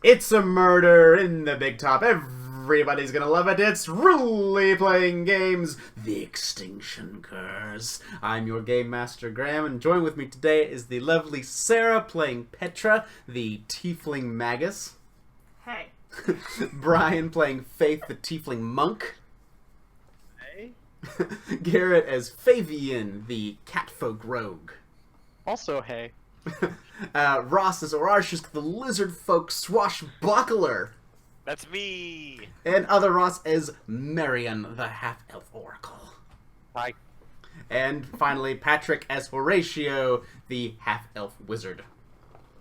It's a murder in the big top. Everybody's gonna love it. It's Really Playing Games, the Extinction Curse. I'm your Game Master, Graham, and joining with me today is the lovely Sarah playing Petra, the Tiefling Magus. Hey. Brian playing Faith, the Tiefling Monk. Hey. Garrett as Fabian, the Catfolk Rogue. Also, hey. Ross as Horatio, the Lizard Folk Swashbuckler. That's me! And other Ross as Marion, the Half-Elf Oracle. Hi. And finally, Patrick as Horatio, the Half-Elf Wizard.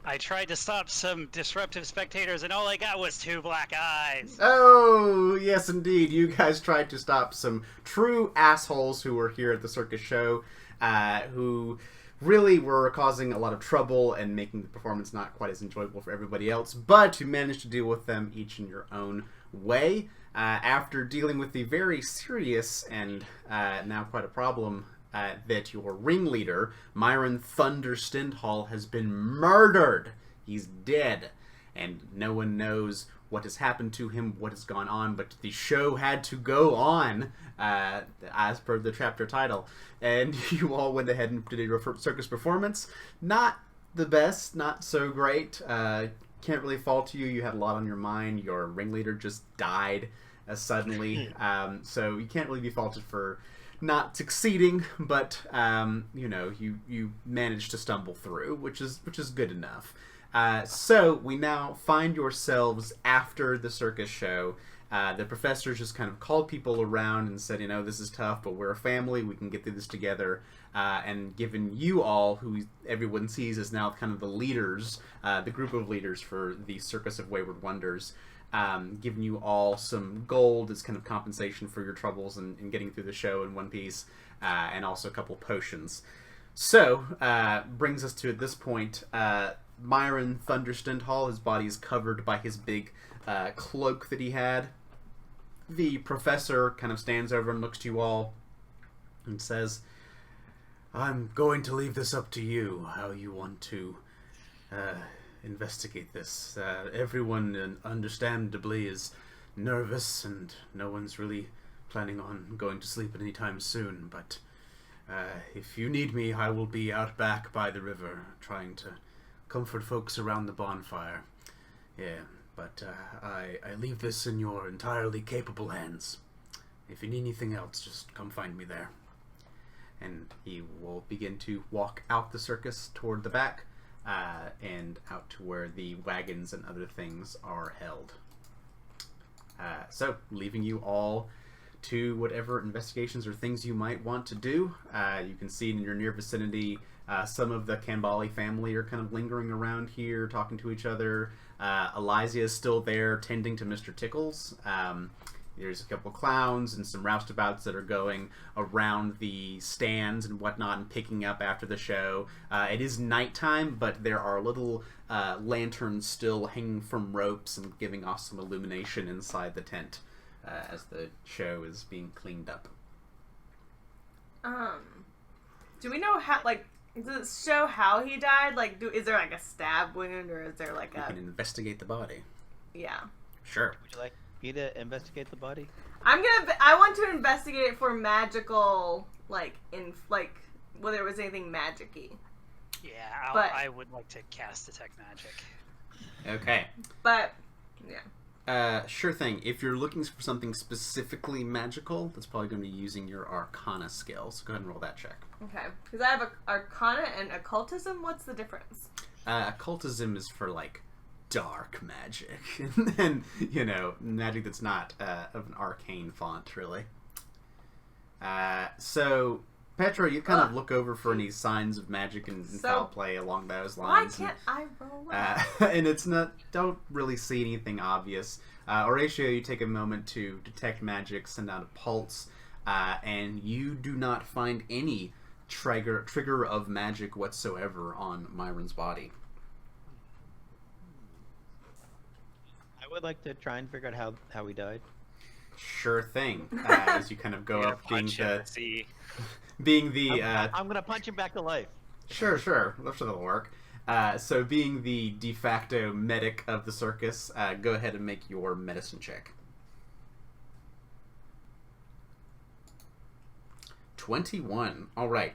I tried to stop some disruptive spectators and all I got was 2 black eyes. Oh, yes indeed. You guys tried to stop some true assholes who were here at the circus show, who really were causing a lot of trouble and making the performance not quite as enjoyable for everybody else, but you managed to deal with them each in your own way. After dealing with the very serious and now quite a problem that your ringleader, Myron Thunder Stendhal, has been murdered. He's dead, and no one knows what has happened to him, what has gone on, but the show had to go on, as per the chapter title. And you all went ahead and did a circus performance. Not the best, not so great. Can't really fault you. You had a lot on your mind. Your ringleader just died suddenly. So you can't really be faulted for not succeeding, but you know, you managed to stumble through, which is good enough. So we now find yourselves after the circus show. The professor just kind of called people around and said, you know, this is tough, but we're a family. We can get through this together. And given you all, who everyone sees as now kind of the leaders, the group of leaders for the Circus of Wayward Wonders, giving you all some gold as kind of compensation for your troubles in getting through the show in one piece, and also a couple potions. So, brings us to, at this point, Myron Thunder Stendhal. His body is covered by his big cloak that he had. The professor kind of stands over and looks to you all and says, I'm going to leave this up to you, how you want to investigate this. Everyone, understandably, is nervous, and no one's really planning on going to sleep anytime soon, but if you need me, I will be out back by the river, trying to comfort folks around the bonfire. Yeah, but I leave this in your entirely capable hands. If you need anything else, just come find me there. And he will begin to walk out the circus toward the back, and out to where the wagons and other things are held. So, leaving you all to whatever investigations or things you might want to do. You can see in your near vicinity, some of the Kambali family are kind of lingering around here, talking to each other. Elysia is still there, tending to Mr. Tickles. There's a couple of clowns and some roustabouts that are going around the stands and whatnot and picking up after the show. It is nighttime, but there are little lanterns still hanging from ropes and giving off some illumination inside the tent as the show is being cleaned up. Do we know how, like, does it show how he died? Like, is there, like, a stab wound, or is there, like, You can investigate the body. Yeah. Sure. Would you like me to investigate the body? I want to investigate for magical, like, whether it was anything magic-y. Yeah, I would like to cast Detect Magic. Okay. But, yeah. Sure thing. If you're looking for something specifically magical, that's probably going to be using your Arcana skill. So go ahead and roll that check. Okay. Because I have Arcana and Occultism. What's the difference? Occultism is for, like, dark magic. And then, you know, magic that's not of an arcane font, really. So, Petra, you kind of look over for any signs of magic and foul play along those lines. Why can't I roll and it's not, don't really see anything obvious. Horatio, you take a moment to detect magic, send out a pulse, and you do not find any trigger of magic whatsoever on Myron's body. I would like to try and figure out how he died. Sure thing. As you kind of go up, being the I'm gonna punch him back to life. Sure, that'll work. So being the de facto medic of the circus, go ahead and make your medicine check. 21. All right.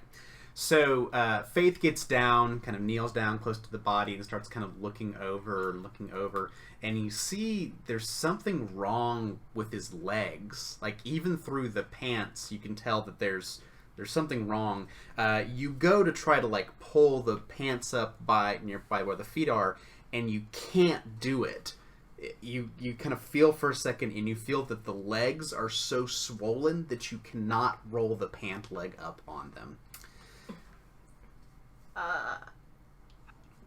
So Faith gets down, kind of kneels down close to the body and starts kind of looking over, and you see there's something wrong with his legs. Like, even through the pants, you can tell that there's something wrong. You go to try to, like, pull the pants up by where the feet are, and you can't do it. You kind of feel for a second, and you feel that the legs are so swollen that you cannot roll the pant leg up on them.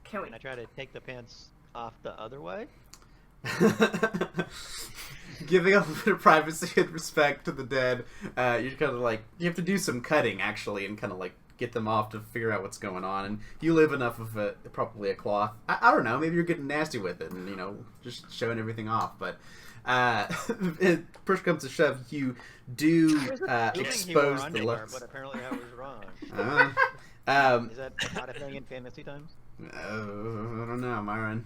Can we? Can I try to take the pants off the other way? Giving a little bit of privacy and respect to the dead, you're kind of like, you have to do some cutting, actually, and kind of like get them off to figure out what's going on. And you live enough of probably a cloth. I don't know, maybe you're getting nasty with it and, just showing everything off. But push comes to shove, you do expose the legs. But apparently I was wrong. Is that not a thing in fantasy times? I don't know, Myron.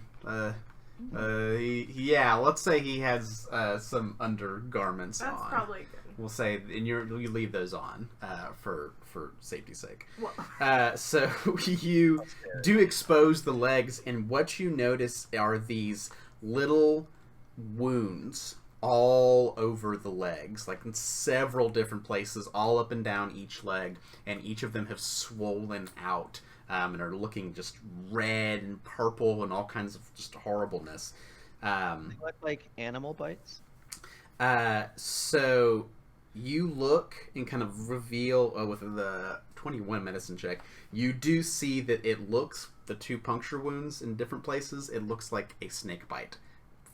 Let's say he has some undergarments on. That's probably good. We'll say, and you leave those on for safety's sake. Well. So you do expose the legs, and what you notice are these little wounds all over the legs, like in several different places, all up and down each leg, and each of them have swollen out. And are looking just red and purple and all kinds of just horribleness. They look like animal bites? So you look and kind of reveal, with the 21 medicine check, you do see that it looks, the 2 puncture wounds in different places, it looks like a snake bite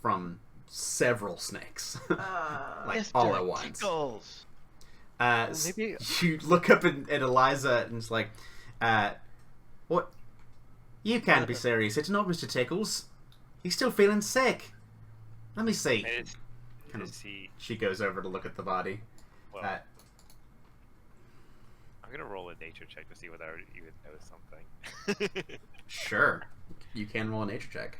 from several snakes. Like all at once. Tickles. Maybe you look up at Eliza and it's like, what? You can't be serious. It's not Mr. Tickles. He's still feeling sick. Let me see. She goes over to look at the body. Well, I'm going to roll a nature check to see whether I even notice something. Sure. You can roll a nature check.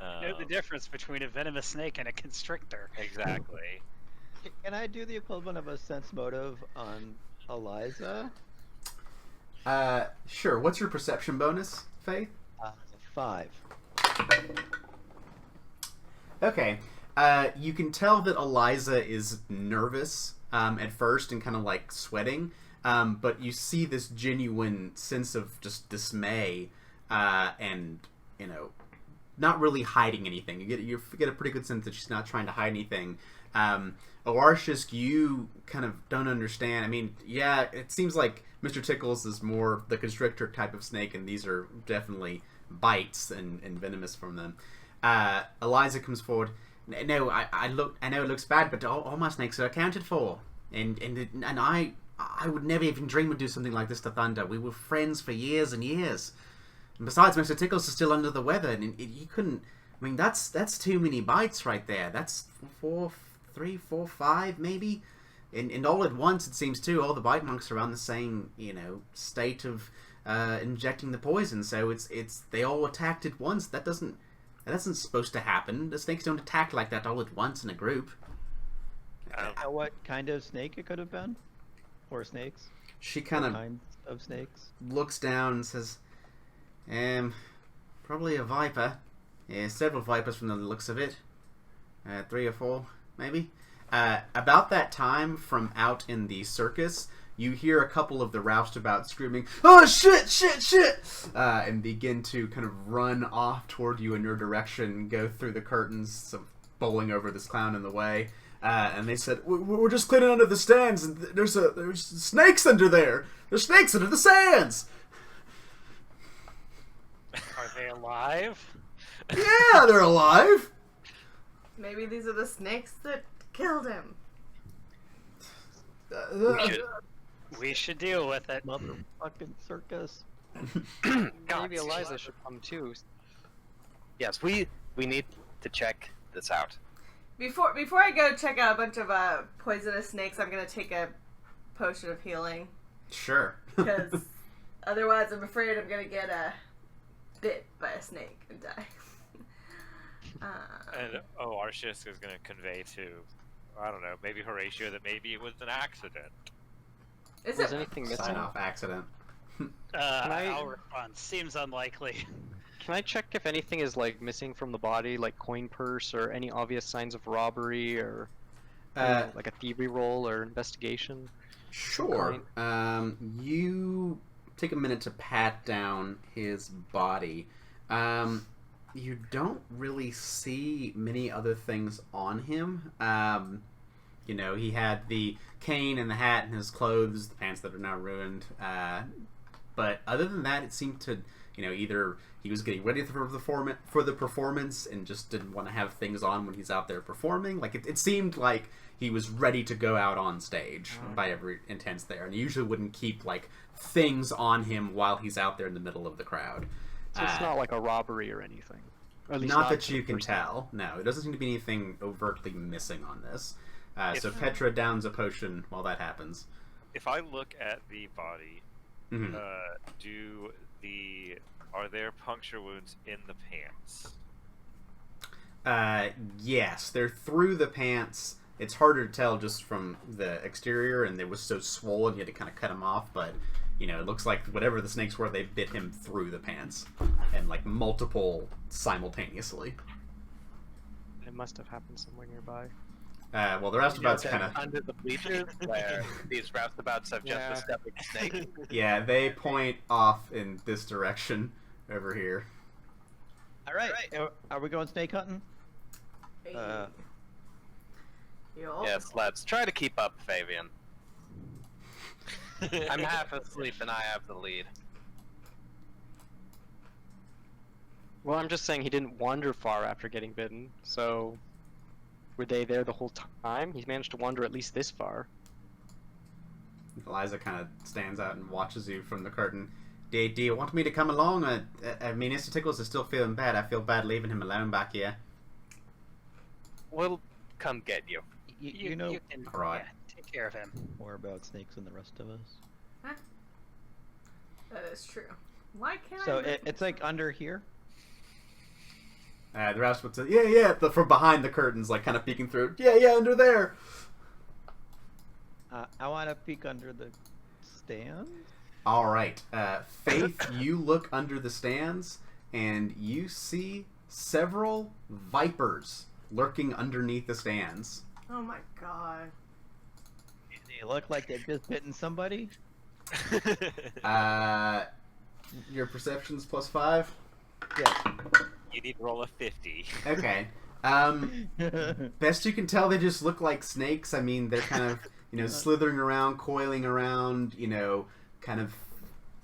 Know the difference between a venomous snake and a constrictor. Exactly. Can I do the equivalent of a sense motive on Eliza? Sure. What's your perception bonus, Faith? 5. Okay. You can tell that Eliza is nervous at first and kind of like sweating, but you see this genuine sense of just dismay and, not really hiding anything. You get a pretty good sense that she's not trying to hide anything. Oarshis, you kind of don't understand. I mean, yeah, it seems like Mr. Tickles is more the constrictor type of snake, and these are definitely bites and venomous from them. Eliza comes forward. No, I know it looks bad, but all my snakes are accounted for, and I would never even dream of do something like this to Thunder. We were friends for years and years. And besides, Mr. Tickles is still under the weather, and you couldn't. I mean, that's too many bites right there. That's 3, 4, 5, maybe. And all at once, it seems, too, all the bite marks are around the same, state of injecting the poison. So it's they all attacked at once. That's supposed to happen. The snakes don't attack like that all at once in a group. Know what kind of snake it could have been? Or snakes? She kind of kinds of snakes looks down and says, probably a viper. Yeah, several vipers from the looks of it. 3 or 4, maybe. About that time, from out in the circus, you hear a couple of the roustabouts screaming, "Oh, shit, shit, shit!" And begin to kind of run off toward you in your direction, go through the curtains, bowling over this clown in the way. And they said, we're just cleaning under the stands, and there's snakes under there! There's snakes under the sands! Are they alive? Yeah, they're alive! Maybe these are the snakes that killed him. We should deal with it. Motherfucking circus. Maybe Eliza should come too. Yes, we need to check this out. Before I go check out a bunch of poisonous snakes, I'm gonna take a potion of healing. Sure. Because otherwise, I'm afraid I'm gonna get bit by a snake and die. And Arshis is going to convey to, I don't know, maybe Horatio that maybe it was an accident. Is Was it? anything missing? Sign off accident. I'll respond. Seems unlikely. Can I check if anything is like missing from the body, like coin purse or any obvious signs of robbery or like a thievery roll or investigation? Sure. You take a minute to pat down his body. You don't really see many other things on him. You know, he had the cane and the hat and his clothes, the pants that are now ruined. But other than that, it seemed to, you know, either he was getting ready for the performance and just didn't want to have things on when he's out there performing. Like, it seemed like he was ready to go out on stage by every intents there. And he usually wouldn't keep, like, things on him while he's out there in the middle of the crowd. So it's not like a robbery or anything. Or at least Not that to you the can first tell. No, there doesn't seem to be anything overtly missing on this. So If- Petra downs a potion while that happens. If I look at the body, Mhm. are there puncture wounds in the pants? Yes, they're through the pants. It's harder to tell just from the exterior, and it was so swollen you had to kind of cut them off, but, you know, it looks like whatever the snakes were, they bit him through the pants. And, like, multiple simultaneously. It must have happened somewhere nearby. Well, the roustabouts that kind of... under the bleachers where these roustabouts have just a stepping snake. Yeah, they point off in this direction over here. All right. Are we going snake hunting? Yo. Yes, let's try to keep up, Fabian. I'm half asleep and I have the lead. Well, I'm just saying he didn't wander far after getting bitten, so... Were they there the whole time? He's managed to wander at least this far. Eliza kind of stands out and watches you from the curtain. Do you want me to come along? I mean, Mr. Tickles is still feeling bad. I feel bad leaving him alone back here. We'll come get you. You know You can Alright. take care of him. more about snakes than the rest of us. That is true. Why can't So I? it's like under here. The rest would say, yeah, from behind the curtains, like, kind of peeking through. Yeah, under there. I want to peek under the stand. All right. Faith, you look under the stands, and you see several vipers lurking underneath the stands. Oh my god. They look like they've just bitten somebody. Your perception's +5? Yes. You need to roll a 50. Okay. Best you can tell, they just look like snakes. I mean, they're kind of, you know, slithering around, coiling around, you know, kind of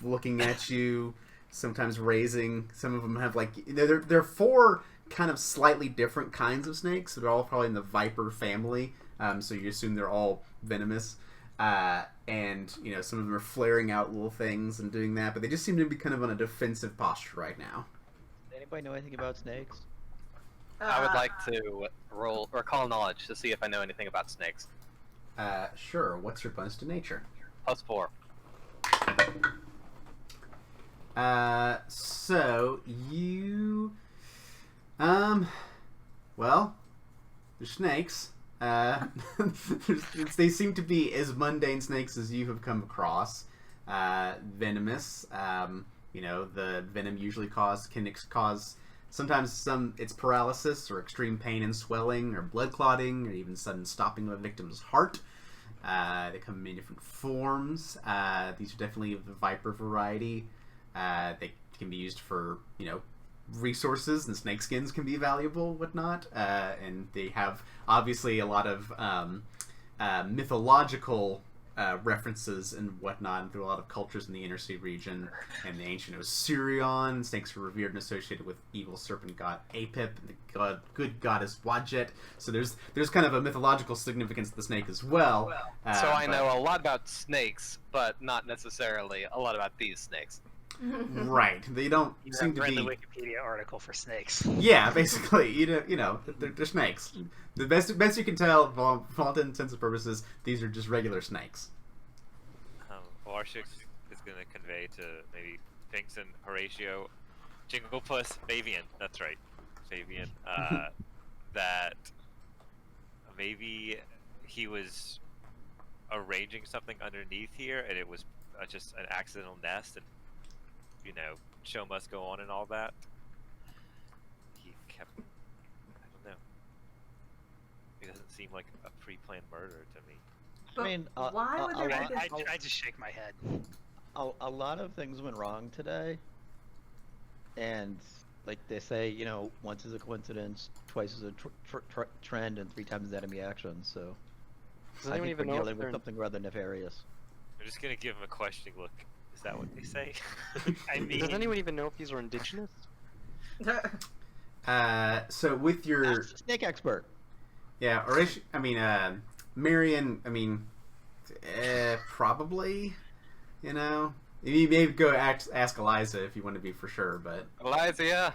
looking at you, sometimes raising. Some of them have, like, they're 4 kind of slightly different kinds of snakes. They're all probably in the viper family, so you assume they're all venomous. And, you know, some of them are flaring out little things and doing that, but they just seem to be kind of on a defensive posture right now. Does anybody know anything about snakes? I would like to roll or call knowledge to see if I know anything about snakes. Sure. What's your bonus to nature? +4. So you, well, they're snakes. They seem to be as mundane snakes as you have come across. Venomous. You know, the venom usually can cause sometimes it's paralysis or extreme pain and swelling or blood clotting or even sudden stopping of a victim's heart. They come in many different forms. These are definitely of the viper variety. They can be used for, you know, resources, and snake skins can be valuable, whatnot. And they have obviously a lot of mythological references and whatnot through a lot of cultures in the Inner Sea region and the ancient Osirion. Snakes were revered and associated with evil serpent god Apip and the good goddess Wadjet. So there's kind of a mythological significance to the snake as well. So I know a lot about snakes, but not necessarily a lot about these snakes. Right. They don't You seem have to read be. the Wikipedia article for snakes. Yeah, basically, you know, they're snakes. The best you can tell, for all intents and purposes, these are just regular snakes. Arshix is going to convey to maybe Finks and Horatio, Jinglepuss, Fabian, that's right. Fabian, that maybe he was arranging something underneath here and it was just an accidental nest and, show must go on and all that. He kept, I don't know. It doesn't seem like a pre-planned murder to me. But I mean, why would there be this? I just shake my head. a lot of things went wrong today, and like they say, once is a coincidence, twice is a trend, and 3 times is enemy action. So Does I anyone think we're even know dealing if with they're something rather nefarious. I'm just gonna give him a questioning look. Is that what they say? I mean, Does anyone even know if these are indigenous? So with your Ask the snake expert. yeah, Marion, probably, you maybe go ask Eliza if you want to be for sure, but Eliza, yeah.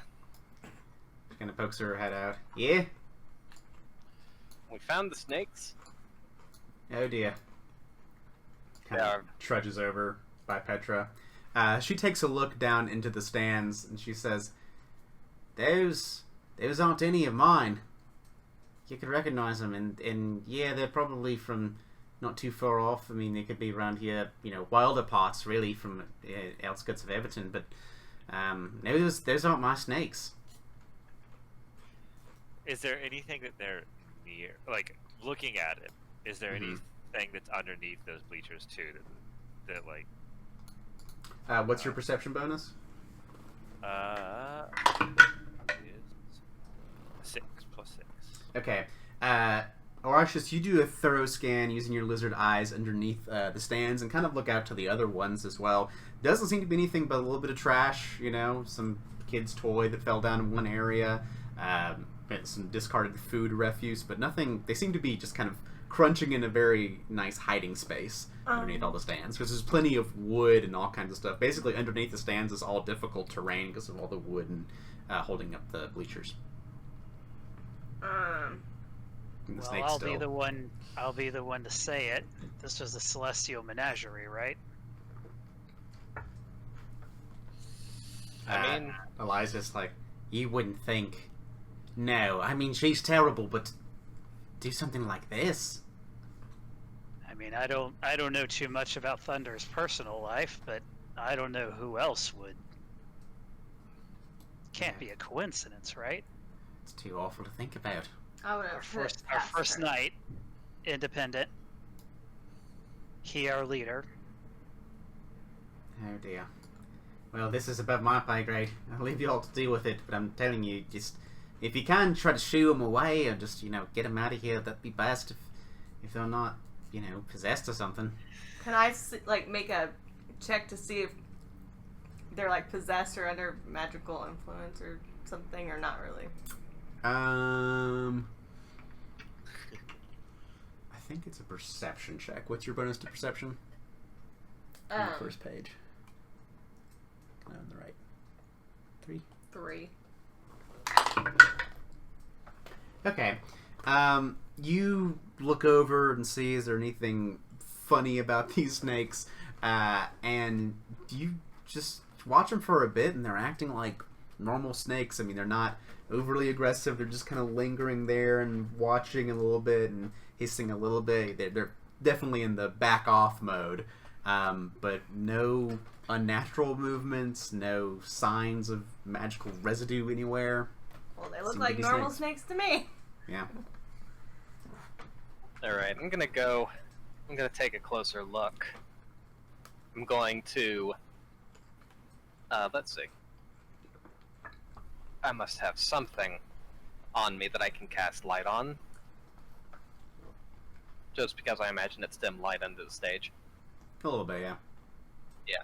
she kind of pokes her head out. Yeah. We found the snakes. Oh dear. Kind Yeah. of trudges over by Petra. She takes a look down into the stands and she says, Those aren't any of mine. You could recognize them, and yeah, they're probably from not too far off. I mean, they could be around here, wilder parts, really, from outskirts of Everton. But no, those aren't my snakes. Is there anything that they're near? Like, looking at it, is there anything that's underneath those bleachers, too, that like... What's your perception bonus? Is 6 plus 6. Okay. Horatius, you do a thorough scan using your lizard eyes underneath the stands and kind of look out to the other ones as well. Doesn't seem to be anything but a little bit of trash, some kid's toy that fell down in one area, some discarded food refuse, but nothing. They seem to be just kind of crunching in a very nice hiding space underneath all the stands, because there's plenty of wood and all kinds of stuff. Basically, underneath the stands is all difficult terrain because of all the wood and holding up the bleachers. And the well, snake's I'll still... be the one. I'll be the one to say it. This was the Celestial Menagerie, right? I mean, Eliza's like, you wouldn't think. No, I mean, she's terrible, but do something like this? I mean, I don't know too much about Thunder's personal life, but I don't know who else would. Can't be a coincidence, right? It's too awful to think about. I would Our have first night, independent. He our leader. Oh dear. Well, this is above my pay grade. I'll leave you all to deal with it, but I'm telling you, just if you can, try to shoo them away, or just get them out of here. That'd be best if they're not, possessed or something. Can I make a check to see if they're possessed or under magical influence or something, or not really? I think it's a perception check. What's your bonus to perception? On the first page. On the right. 3? 3. Okay. You look over and see, is there anything funny about these snakes? And you just watch them for a bit, and they're acting like normal snakes. I mean, they're not overly aggressive. They're just kind of lingering there and watching a little bit and hissing a little bit. They're definitely in the back off mode, but no unnatural movements, no signs of magical residue anywhere. Well, they look Seem to like be normal snakes to me. Yeah. alright, I'm gonna take a closer look. I'm going to, let's see. I must have something on me that I can cast light on. Just because I imagine it's dim light under the stage. A little bit, yeah. Yeah.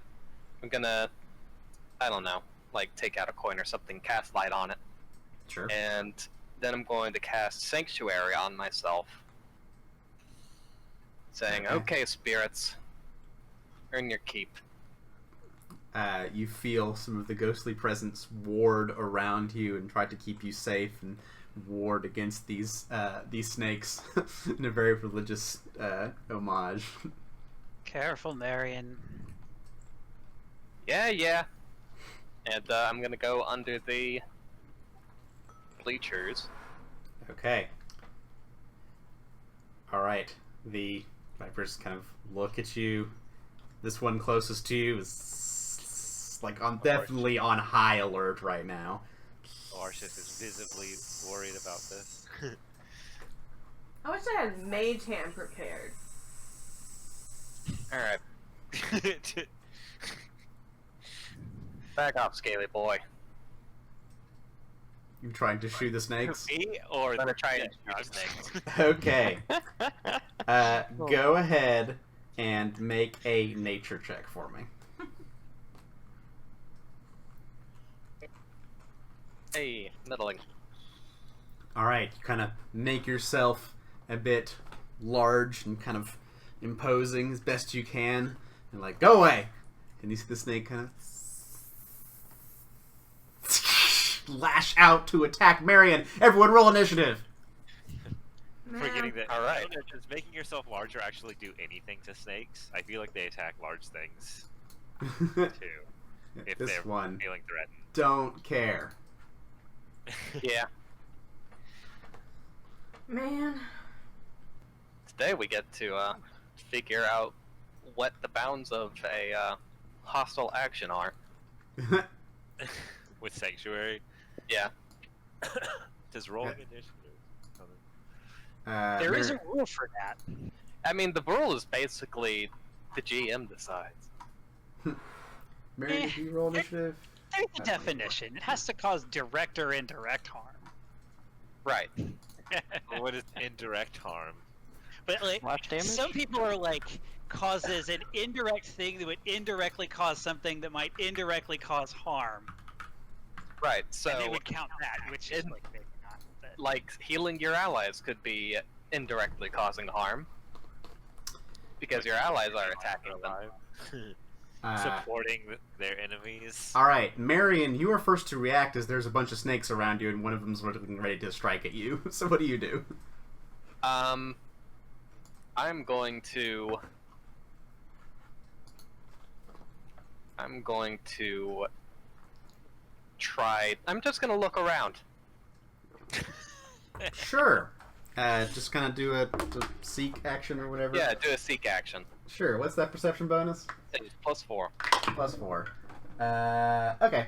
I'm gonna, I don't know, take out a coin or something, cast light on it. Sure. And then I'm going to cast Sanctuary on myself. Saying, okay, spirits, earn your keep. You feel some of the ghostly presence ward around you and try to keep you safe and ward against these snakes in a very religious homage. Careful, Marion. Yeah. And I'm gonna go under the bleachers. Okay. Alright. The Vipers kind of look at you. This one closest to you is like definitely on high alert right now. Arshith is visibly worried about this. I wish I had Mage Hand prepared. Alright, back off, Scaly boy. You trying to shoot the snakes? Me or I'm gonna try the and shoot the snakes. Okay. Go ahead and make a nature check for me. Hey, middling. Alright, you kind of make yourself a bit large and kind of imposing as best you can. And like, go away! And you see the snake kind of lash out to attack Marion. Everyone roll initiative! forgetting that. All right. Does making yourself larger actually do anything to snakes? I feel like they attack large things too. If This they're one, feeling threatened. don't care. Yeah. Man. Today we get to figure out what the bounds of a hostile action are. With Sanctuary. Yeah. Does rolling initiative. There is a rule for that. I mean, the rule is basically the GM decides. Marion, do you roll initiative? There's a definition. It has to cause direct or indirect harm. Right. What is indirect harm? But like, Splash damage? some people are like, causes an indirect thing that would indirectly cause something that might indirectly cause harm. Right. So, And they would count that, which is like maybe not. But... like, healing your allies could be indirectly causing harm. Because your allies are attacking them. Supporting their enemies. Alright, Marion, you are first to react as there's a bunch of snakes around you and one of them's ready to strike at you. So what do you do? I'm going to try. I'm just going to look around. Sure. Just kind of do a seek action or whatever? Yeah, do a seek action. Sure. What's that perception bonus? It's +4. +4. Okay.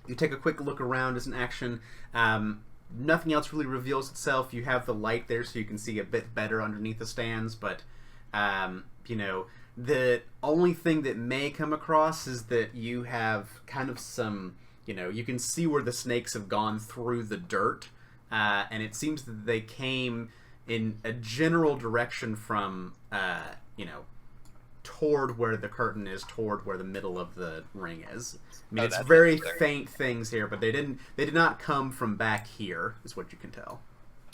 You take a quick look around as an action. Nothing else really reveals itself. You have the light there so you can see a bit better underneath the stands, but, you know, the only thing that may come across is that you have kind of some, you know, you can see where the snakes have gone through the dirt, and it seems that they came in a general direction from, you know, toward where the curtain is, toward where the middle of the ring is. I mean, it's very faint things here, but they did not come from back here, is what you can tell.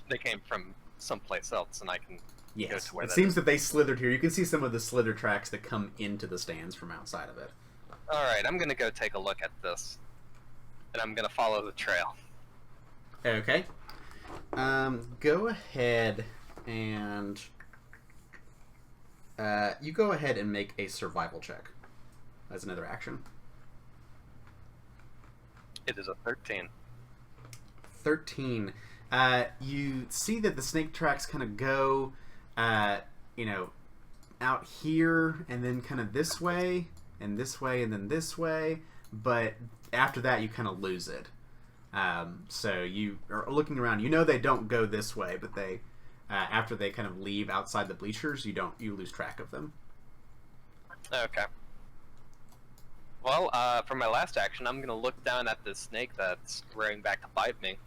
They came from someplace else, and I can go to where it seems that they slithered here. You can see some of the slither tracks that come into the stands from outside of it. Alright, I'm gonna go take a look at this. And I'm gonna follow the trail. Okay. Go ahead and... you go ahead and make a survival check as another action. It is a 13. 13. You see that the snake tracks kind of go, you know, out here and then kind of this way and this way and then this way, but after that you kind of lose it. So you are looking around. You know they don't go this way, but they, after they kind of leave outside the bleachers, you lose track of them. Okay. Well, for my last action, I'm gonna look down at this snake that's rearing back to bite me,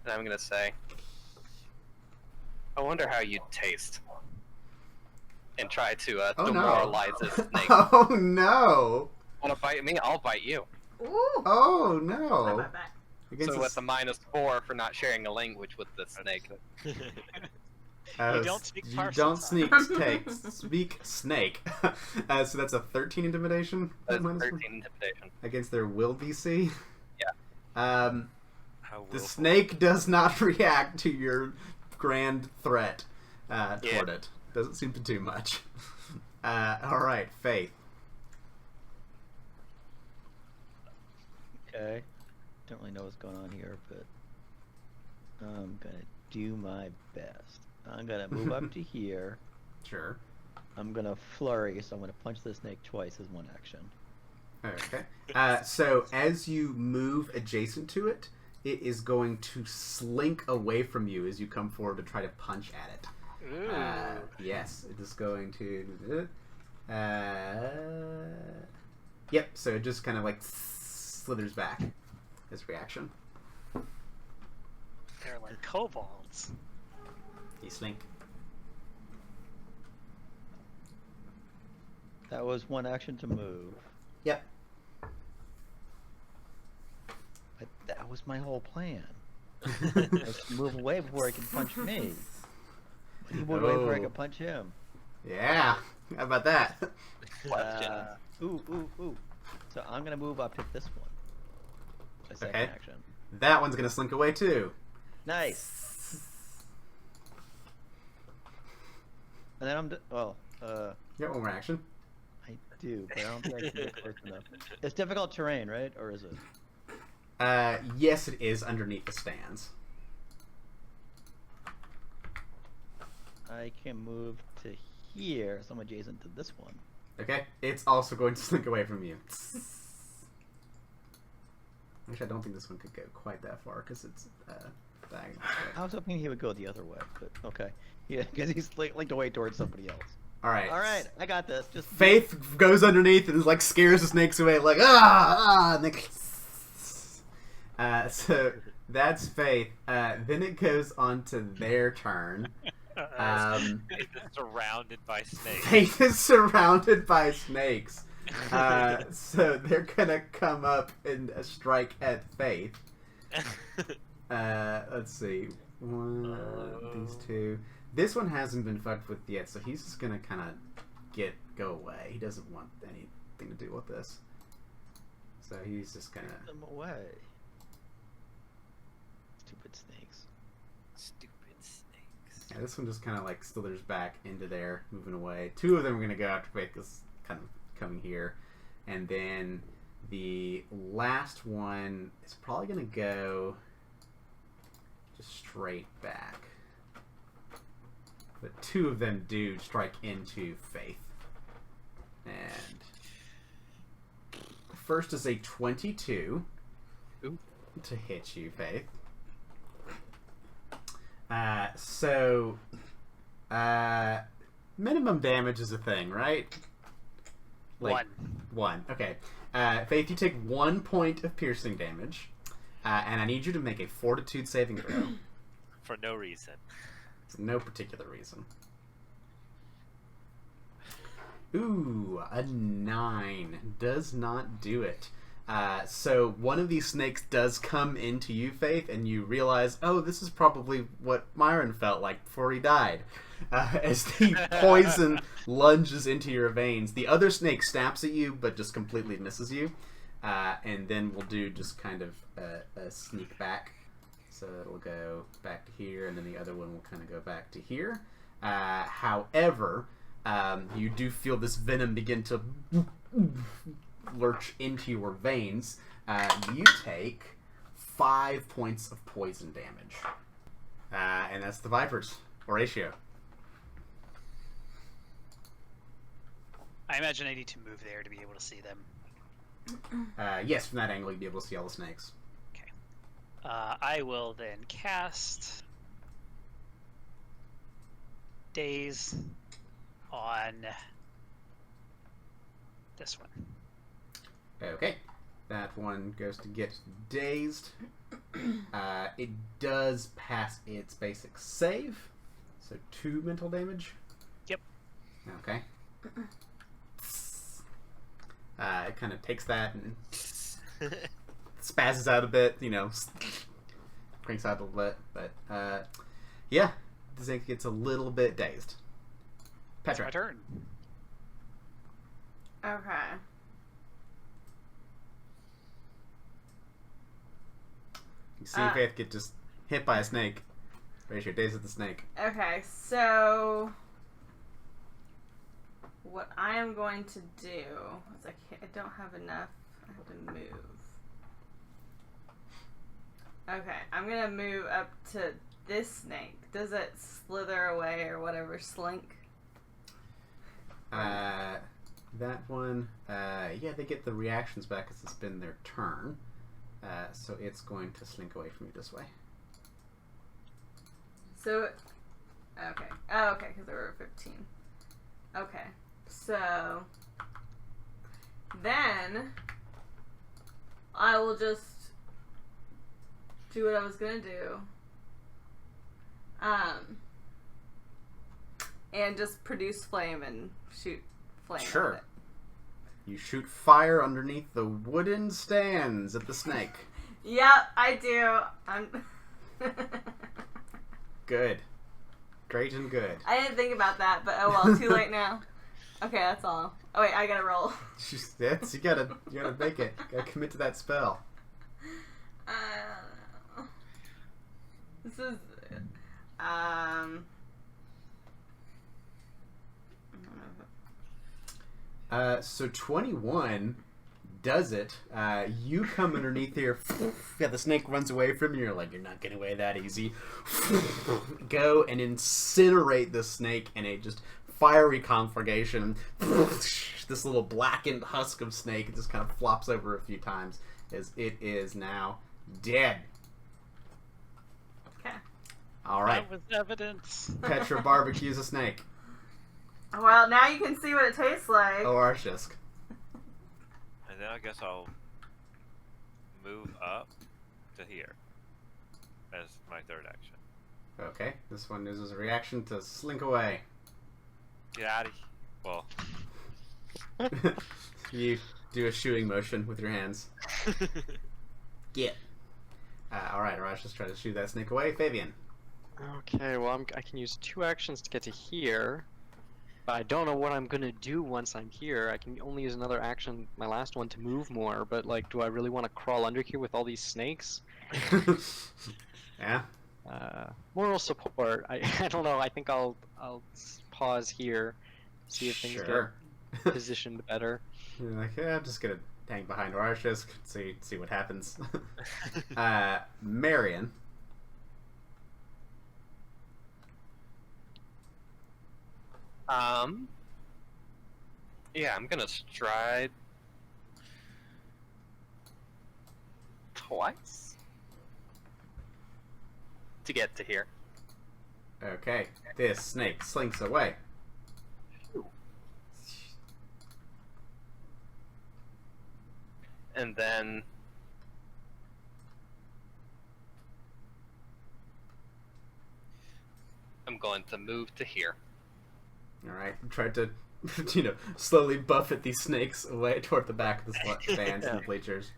and I'm gonna say, I wonder how you'd taste. And try to demoralize this snake. Oh no! Wanna bite me? I'll bite you. Ooh. Oh Bye, no! bye, bye. Against So a with a -4 for not sharing a language with this snake. You don't speak you Parsons, don't huh? speak snake. So that's a 13 intimidation? That's Minus 13 one? intimidation. Against their will DC? Yeah. How The willful. snake does not react to your grand threat toward it. Doesn't seem to do much. Alright, Faith. Okay. Don't really know what's going on here, but I'm gonna do my best. I'm gonna move up to here. Sure. I'm gonna flurry, so I'm gonna punch the snake twice as one action. Okay. So as you move adjacent to it, it is going to slink away from you as you come forward to try to punch at it. Ooh. Yes, it is going to. Yep. So it just kind of like slithers back as reaction. They're like kobolds. You slink. That was one action to move. Yep. But that was my whole plan. Let's move away before he can punch me. But he moved away before I could punch him. Yeah. How about that? Ooh. So I'm gonna move up, hit this one. My second Okay. action. That one's gonna slink away too. Nice. And then I'm You got one more action. I do, but I don't think I can get close enough. It's difficult terrain, right? Or is it? Yes, it is underneath the stands. I can move to here, so I'm adjacent to this one. Okay. It's also going to slink away from you. Actually, I don't think this one could go quite that far because it's diagonal. I was hoping he would go the other way, but okay. Yeah, because he's linked away towards somebody else. All right. All right, I got this. Just Faith goes underneath and like scares the snakes away, like and then, so that's Faith. Then it goes on to their turn. It's surrounded by snakes. Faith is surrounded by snakes. So they're gonna come up and strike at Faith. Let's see. These two. This one hasn't been fucked with yet, so he's just gonna kind of go away. He doesn't want anything to do with this. So he's just gonna. get them away. Stupid snakes. Stupid snakes. Yeah, this one just kind of like slithers back into there, moving away. Two of them are gonna go after Faith, because kind of coming here, and then the last one is probably gonna go just straight back. But two of them do strike into Faith. And the first is a 22 Ooh. to hit you, Faith. So minimum damage is a thing, right? Like, one. Okay. Faith, you take 1 point of piercing damage. And I need you to make a fortitude saving throw. For no reason. For no particular reason. Ooh, a 9 does not do it. So one of these snakes does come into you, Faith, and you realize, oh, this is probably what Myron felt like before he died. As the poison lunges into your veins, the other snake snaps at you, but just completely misses you. And then we'll do just kind of a sneak back. So it'll go back to here, and then the other one will kind of go back to here. However, you do feel this venom begin to lurch into your veins. You take 5 points of poison damage. And that's the Vipers. Horatio. I imagine I need to move there to be able to see them. Yes, from that angle you'd be able to see all the snakes. Okay. I will then cast Daze on this one. Okay. That one goes to get dazed. It does pass its basic save. So 2 mental damage. Yep. Okay. It kind of takes that and spazzes out a bit, cranks out a little bit. But, yeah, the snake gets a little bit dazed. It's Petra. my turn. Okay. You see Faith get just hit by a snake. Ratio dazed at the snake. Okay, so what I am going to do is I don't have enough. I have to move. Okay, I'm gonna move up to this snake. Does it slither away or whatever? Slink? That one, yeah, they get the reactions back as it's been their turn. So it's going to slink away from you this way. So, okay. Oh, okay, because there were 15. Okay, so then I will just do what I was gonna do. And just produce flame and shoot flame. Sure. At it. You shoot fire underneath the wooden stands at the snake. Yep, I do. I'm. Good. Great and good. I didn't think about that, but oh well, too late now. Okay, that's all. Oh wait, I gotta roll. That's, you gotta make it. You gotta commit to that spell. This is So 21 does it. You come underneath here. Yeah, the snake runs away from you. You're like, you're not getting away that easy. Go and incinerate the snake, and it just fiery conflagration. This little blackened husk of snake just kind of flops over a few times as it is now dead. okay. All right. That was evidence. Petra barbecues a snake. Well, now you can see what it tastes like. Oh, Arshisk. And then I guess I'll move up to here as my third action. Okay, this one uses a reaction to slink away. Get out of here. Well, You do a shooing motion with your hands. Get. Alright, Arash is trying to shoot that snake away. Fabian. Okay, well, I can use 2 actions to get to here, but I don't know what I'm gonna do once I'm here. I can only use another action, my last one, to move more, but, like, do I really want to crawl under here with all these snakes? Yeah? Moral support. I don't know, I think I'll pause here, see if things Sure. get positioned better. You're like, yeah, I'm just gonna hang behind Arshisk, see what happens. Marion. Yeah, I'm gonna stride twice to get to here. Okay, this snake slinks away. And then I'm going to move to here. Alright, tried to, slowly buffet these snakes away toward the back of the stands and the bleachers.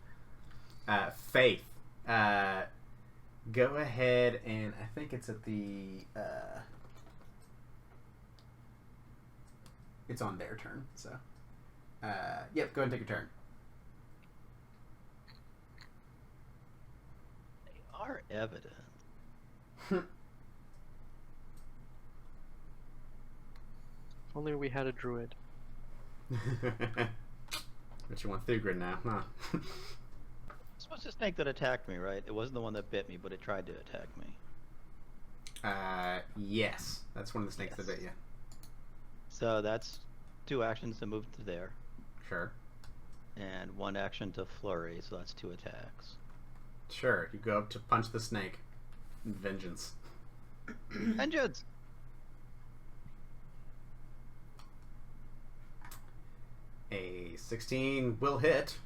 Faith. Go ahead and I think it's at the, it's on their turn, so. Yep, go ahead and take your turn. They are evident. If only we had a druid. But you want Thugrid now, huh? This was the snake that attacked me, right? It wasn't the one that bit me, but it tried to attack me. Yes. That's one of the snakes that bit you. So that's 2 actions to move to there, Sure. and 1 action to flurry, so that's 2 attacks. Sure. You go up to punch the snake. Vengeance. Vengeance! A 16 will hit.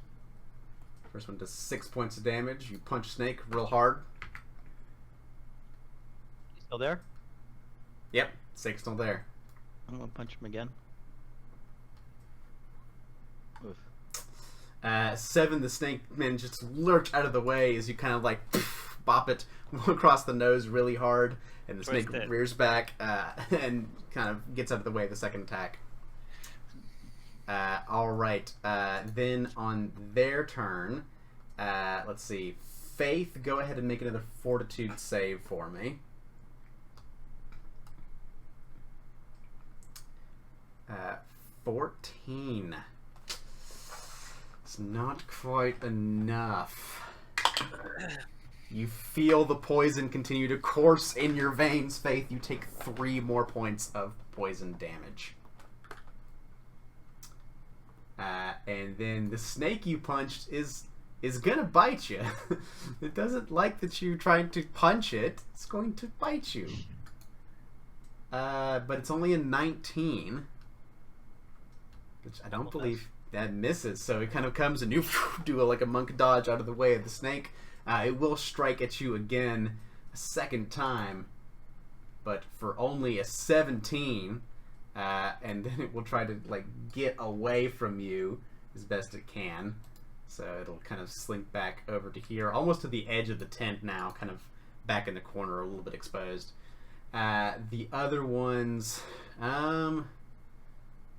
First one does 6 points of damage. You punch snake real hard. You still there? Yep, snake's still there. I'm gonna punch him again. Oof. 7, the snake manages to lurch out of the way as you kind of like bop it across the nose really hard, and the snake Twisted. rears back and kind of gets out of the way of the second attack. Alright, then on their turn, let's see. Faith, go ahead and make another fortitude save for me. 14. It's not quite enough. You feel the poison continue to course in your veins, Faith. You take 3 more points of poison damage. And then the snake you punched is gonna bite you. It doesn't like that you're trying to punch it. It's going to bite you. But it's only a 19, which I don't believe that misses. So it kind of comes and you do like a monk dodge out of the way of the snake. It will strike at you again a second time, but for only a 17. And then it will try to like get away from you as best it can. So it'll kind of slink back over to here, almost to the edge of the tent now, kind of back in the corner, a little bit exposed. The other ones,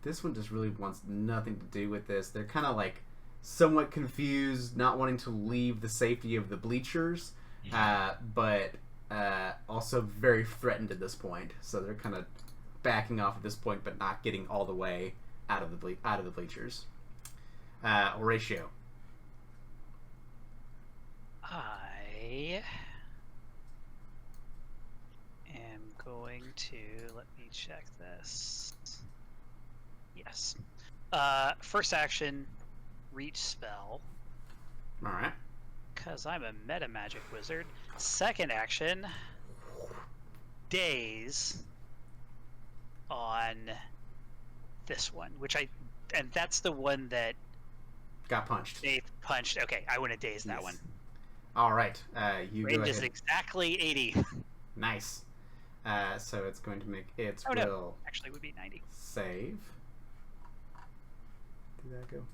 this one just really wants nothing to do with this. They're kind of like somewhat confused, not wanting to leave the safety of the bleachers, but also very threatened at this point. So they're kind of backing off at this point, but not getting all the way out of the bleachers. Horatio. I am going to, let me check this. Yes. First action, reach spell. Alright. Because I'm a meta magic wizard. Second action, daze on this one, and that's the one that got punched. Dave punched. Okay, I want to daze that one. All right, you Range go is ahead. exactly 80. Nice. So it's going to make its Oh, will no. Actually, it would be 90. save. Did that go?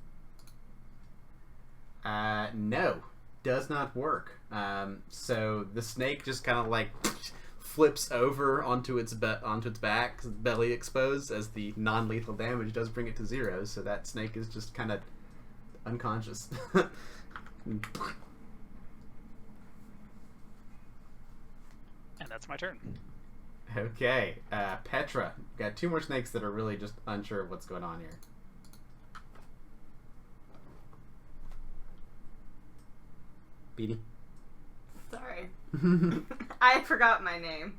No, does not work. So the snake just kind of like flips over onto its back, belly exposed, as the non-lethal damage does bring it to 0. So that snake is just kind of unconscious. And that's my turn. Okay, Petra. Got 2 more snakes that are really just unsure of what's going on here. Beatty? Sorry. I forgot my name.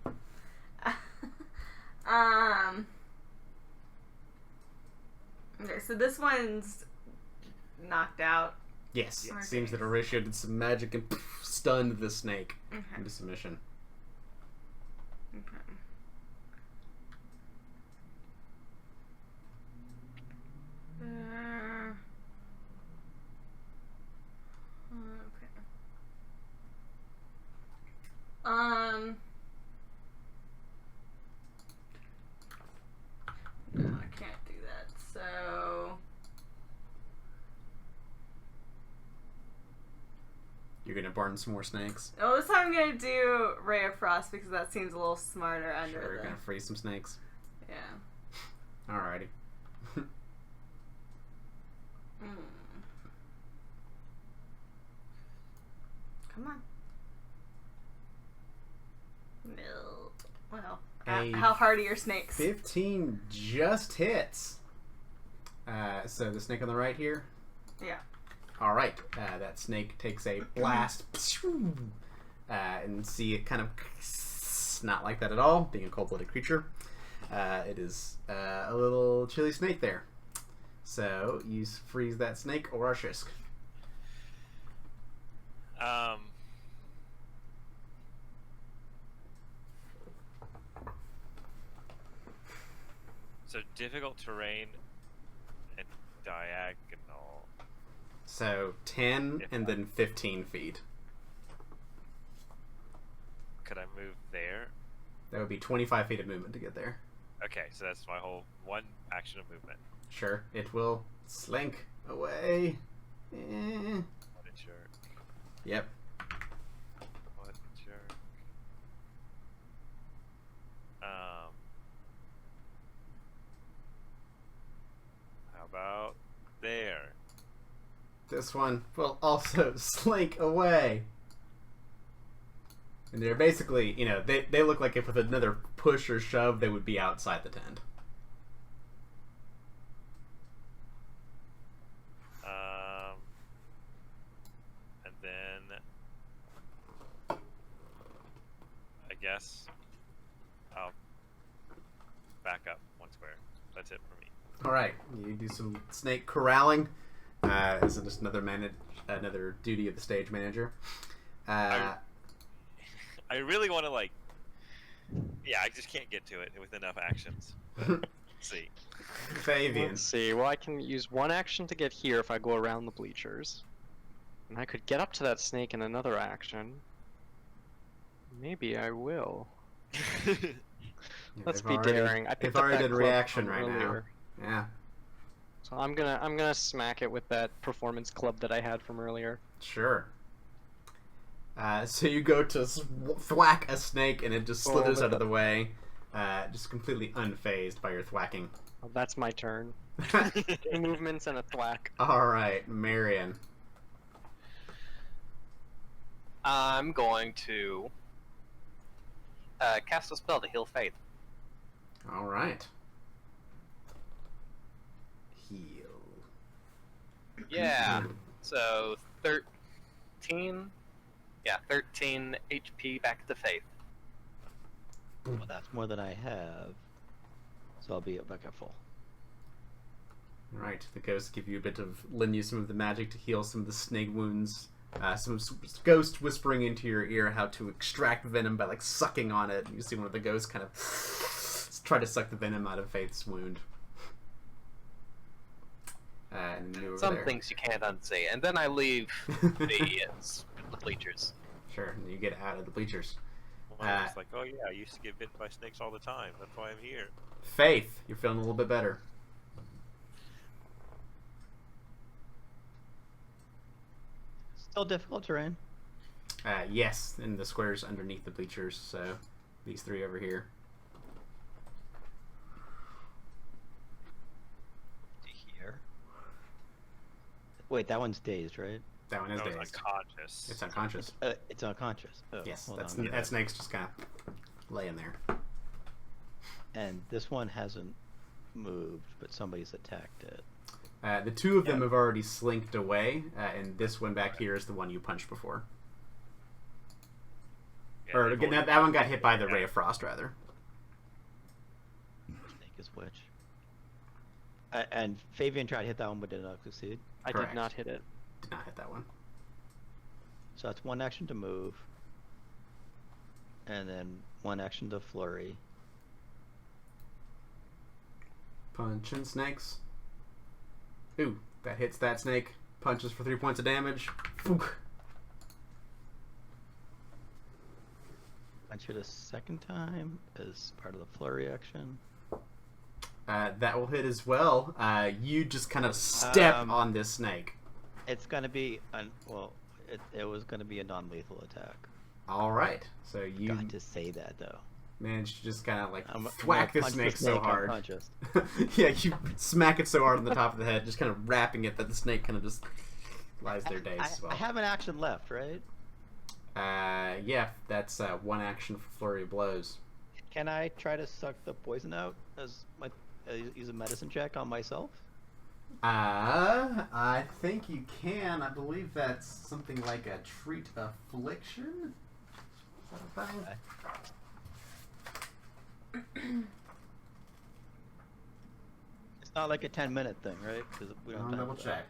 Okay, so this one's knocked out. Yes, Okay. it seems that Horatio did some magic and stunned the snake Okay. into submission. Okay. Okay. No, I can't do that. So You're gonna burn some more snakes. oh, this time I'm gonna do Ray of Frost because that seems a little smarter under Sure, you're the gonna freeze some snakes. yeah. Alrighty. Come on. No. Well, A how hard are your snakes? 15 just hits. So the snake on the right here. Yeah. All right, that snake takes a blast, and see it kind of not like that at all, being a cold-blooded creature. It is a little chilly snake there. So you freeze that snake, or Arshisk. So difficult terrain and diagonal. So 10 and then 15 feet. Could I move there? That would be 25 feet of movement to get there. Okay, so that's my whole one action of movement. Sure, it will slink away. What a jerk. Yep. What a jerk. How about there? This one will also slink away. And they're basically, you know, they look like if with another push or shove, they would be outside the tent. And then back up 1 square. That's it for me. All right, you do some snake corralling. As just another duty of the stage manager. I really want to I just can't get to it with enough actions. But, let's see. Fabian. Let's see. Well, I can use 1 action to get here if I go around the bleachers. And I could get up to that snake in another action. Maybe I will. Let's be daring. I picked up already that did club reaction from right earlier. now. Yeah. So I'm gonna smack it with that performance club that I had from earlier. Sure. So you go to thwack a snake and it just slithers out of the way, just completely unfazed by your thwacking. Well, that's my turn. 2 movements and a thwack. All right, Marion. I'm going to cast a spell to heal Faith. All right. Heal. Yeah. So 13. Yeah, 13 HP back to Faith. Well, that's more than I have. So I'll be back at full. All right. The ghosts give you a bit of lend you some of the magic to heal some of the snake wounds. Some ghost whispering into your ear how to extract venom by sucking on it. You see one of the ghosts kind of try to suck the venom out of Faith's wound. And you Some things you can't unsee. And then I leave the bleachers. Sure, and you get out of the bleachers. Well, it's oh yeah, I used to get bitten by snakes all the time. That's why I'm here. Faith, you're feeling a little bit better. Still difficult terrain. Yes, in the squares underneath the bleachers, so these 3 over here. Here. Wait, that one's dazed, right? That one is That was dazed. unconscious. It's unconscious. It's unconscious. Oh, Yes, hold that on. snake's just kind of laying there. And this one hasn't moved, but somebody's attacked it. The 2 of them have already slinked away, and this one back here is the one you punched before. Yeah, Or they've that one got hit by the Ray of Frost, rather. Snake is which? And Fabian tried to hit that one, but did not succeed. I Correct. did not hit it. Did not hit that one. So that's 1 action to move. And then 1 action to flurry. Punching snakes. Ooh, that hits that snake. Punches for 3 points of damage. Fook. Punch it a second time as part of the flurry action. That will hit as well. You just kind of step on this snake. It's gonna be it was gonna be a non-lethal attack. All right, so you Got to say that though. managed to just kind of I'm thwack gonna this punch snake so hard. unconscious. Yeah, you smack it so hard on the top of the head, just kind of wrapping it that the snake kind of just lies there dazed as well. I have an action left, right? Yeah, that's 1 action for flurry of blows. Can I try to suck the poison out as my use a medicine check on myself? I think you can. I believe that's something like a treat affliction. Is that a thing? It's not like a 10-minute thing, right? Because we don't I'll have double time for check.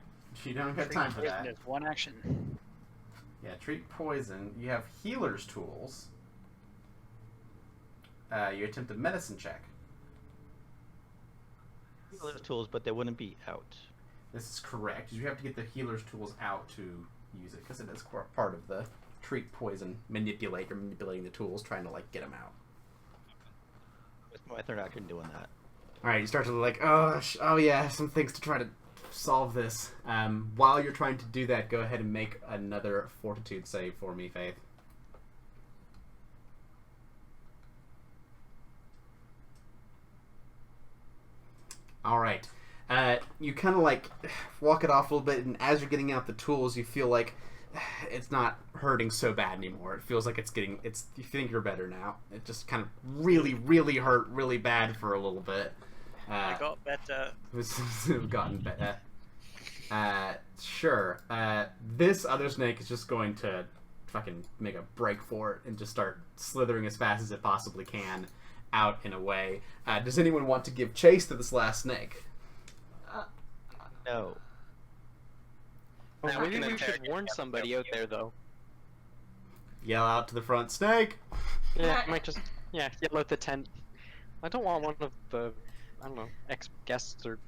You don't have Treat time for poison that. is 1 action. Yeah, treat poison. You have healer's tools. You attempt a medicine check. that. Healer's tools, but they wouldn't be out. This is correct. You have to get the healer's tools out to use it because it is part of the treat poison. You're manipulating the tools, trying to get them out. With my third action doing that. All right, you start to oh yeah, some things to try to solve this. While you're trying to do that, go ahead and make another fortitude save for me, Faith. All right. You kind of walk it off a little bit, and as you're getting out the tools, you feel like it's not hurting so bad anymore. It feels like you think you're better now. It just kind of really, really hurt really bad for a little bit. I got better. We've gotten better. Sure. This other snake is just going to fucking make a break for it and just start slithering as fast as it possibly can. out and away. Does anyone want to give chase to this last snake? No. Oh, Now we maybe can we should interrogate warn him. somebody out there, though. Yell out to the front, snake! Yeah, I might just yell out the tent. I don't want one of the, I don't know, ex-guests or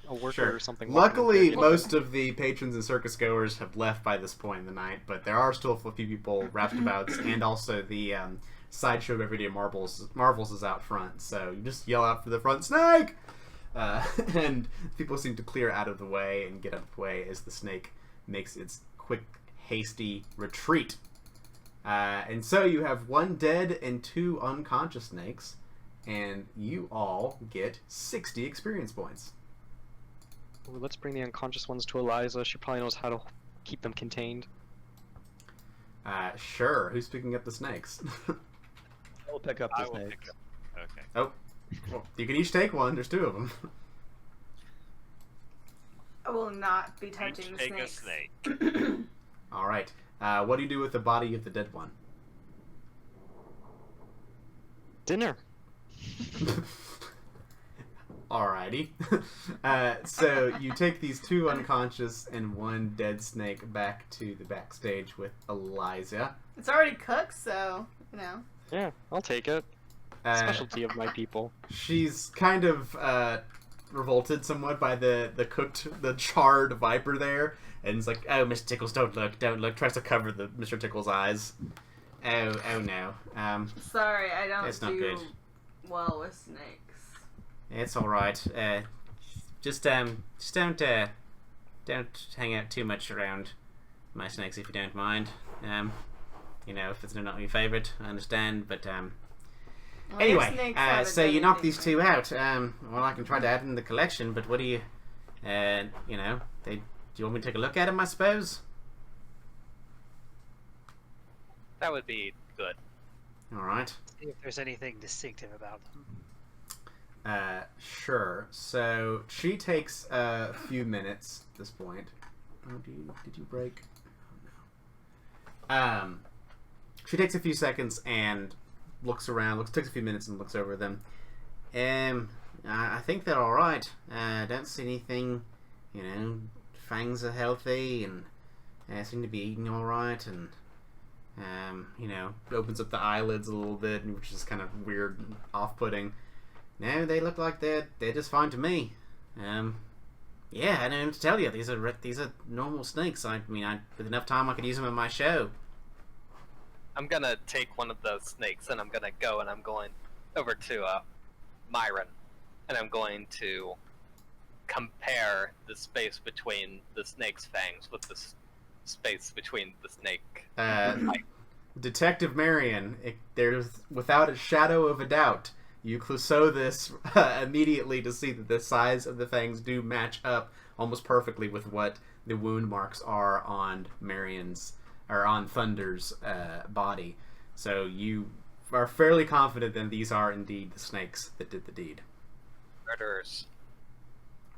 a worker Sure. or something. walking in Luckily, here. most of the patrons and circus goers have left by this point in the night, but there are still a few people, roustabouts, and also the sideshow of Everyday Marvels is out front. So you just yell out for the front, snake! And people seem to clear out of the way and get out of the way as the snake makes its quick, hasty retreat. And so you have 1 dead and 2 unconscious snakes, and you all get 60 experience points. Ooh, let's bring the unconscious ones to Eliza. She probably knows how to keep them contained. Sure. Who's picking up the snakes? I'll pick up I the will snakes. pick up. Okay. Oh, well, you can each take one. There's 2 of them. I will not be touching Each the take a snakes. snake. All right. What do you do with the body of the dead one? Dinner. Alrighty. So you take these 2 unconscious and 1 dead snake back to the backstage with Eliza. It's already cooked, so, Yeah, I'll take it. Specialty of my people. She's kind of revolted somewhat by the charred viper there, and it's like, oh, Mr. Tickles, don't look. Tries to cover Mr. Tickles' eyes. Oh no. Sorry, I don't It's not do good. well with snakes. It's all right. Just don't hang out too much around my snakes if you don't mind. If they're not your favorite, I understand. But Well, your anyway, snakes haven't so done you knock anything these for 2 me. out. Well, I can try to add them to the collection, but what do you, do you want me to take a look at them? I suppose. That would be good. All right. See if there's anything distinctive about them. Sure. So she takes a few minutes at this point. Oh, did you break? Oh, no. She takes a few seconds and looks around. Takes a few minutes and looks over them. I think they're all right. Don't see anything. Fangs are healthy and seem to be eating all right. And opens up the eyelids a little bit, which is kind of weird, and off-putting. No, they look like they're just fine to me. Yeah, I don't know what to tell you. These are normal snakes. I mean, with enough time, I could use them in my show. I'm gonna take one of those snakes and I'm gonna go and I'm going over to Myron, and I'm going to compare the space between the snake's fangs with the space between the snake. Detective Marion, there's without a shadow of a doubt, you Clouseau this immediately to see that the size of the fangs do match up almost perfectly with what the wound marks are on on Thunder's body. So you are fairly confident that these are indeed the snakes that did the deed. Murderers.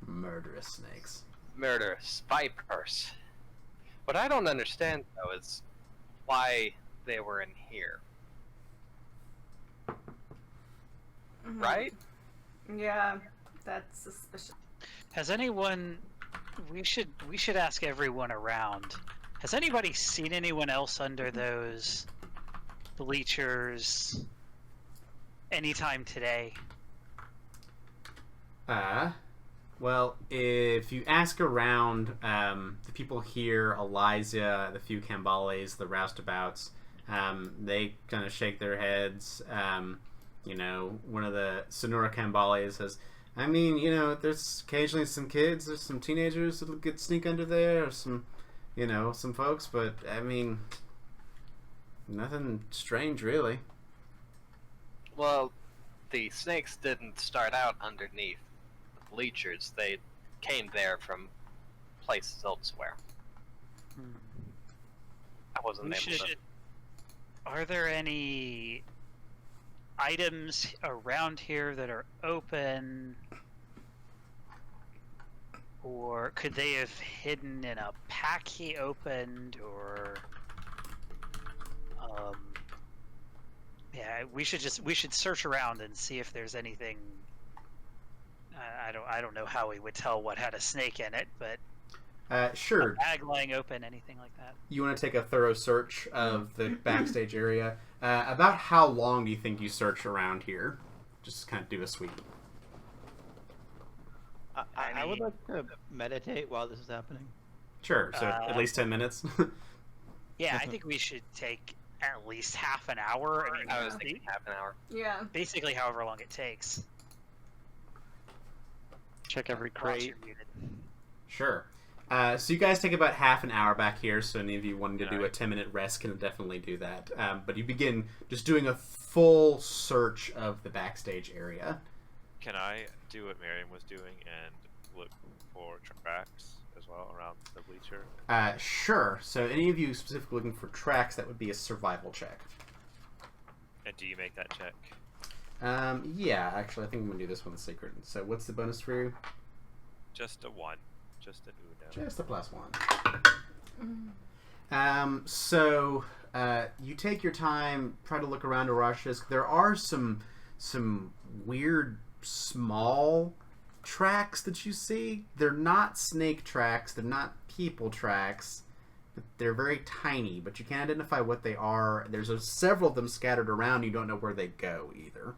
Murderous snakes. Murderous vipers. What I don't understand, though, is why they were in here. Mhm. Right? Yeah, that's suspicious. Has anyone? We should ask everyone around. Has anybody seen anyone else under those bleachers anytime today? Well, if you ask around, the people here, Eliza, the few Cambales, the roustabouts, they kind of shake their heads. One of the Sonora Cambales says, I mean, there's occasionally some kids, there's some teenagers that'll sneak under there, or some folks, but, I mean, nothing strange, really. Well, the snakes didn't start out underneath the bleachers. They came there from places elsewhere. I wasn't able to... Are there any items around here that are open? Or could they have hidden in a pack he opened? Or Yeah, we should search around and see if there's anything. I don't know how we would tell what had a snake in it, but Sure. a bag lying open, anything like that. You want to take a thorough search of the backstage area. About how long do you think you search around here? Just kind of do a sweep. I would like to meditate while this is happening. Sure. So at least 10 minutes. Yeah, I think we should take at least half an hour. I mean, I was thinking half an hour. Yeah. basically however long it takes. Check every Ross, crate. you're muted. Sure. So you guys take about half an hour back here, so any of you wanting to do a Alright. 10-minute rest can definitely do that. But you begin just doing a full search of the backstage area. Can I do what Miriam was doing and look for tracks as well around the bleacher? Sure. So any of you specifically looking for tracks, that would be a survival check. And do you make that check? Yeah, actually, I think I'm going to do this one secret. So what's the bonus for you? Just a 1. Just an Uno. Just a +1. So you take your time, try to look around Horatio's. There are some weird small tracks that you see. They're not snake tracks. They're not people tracks. But they're very tiny, but you can't identify what they are. There's several of them scattered around. You don't know where they go either.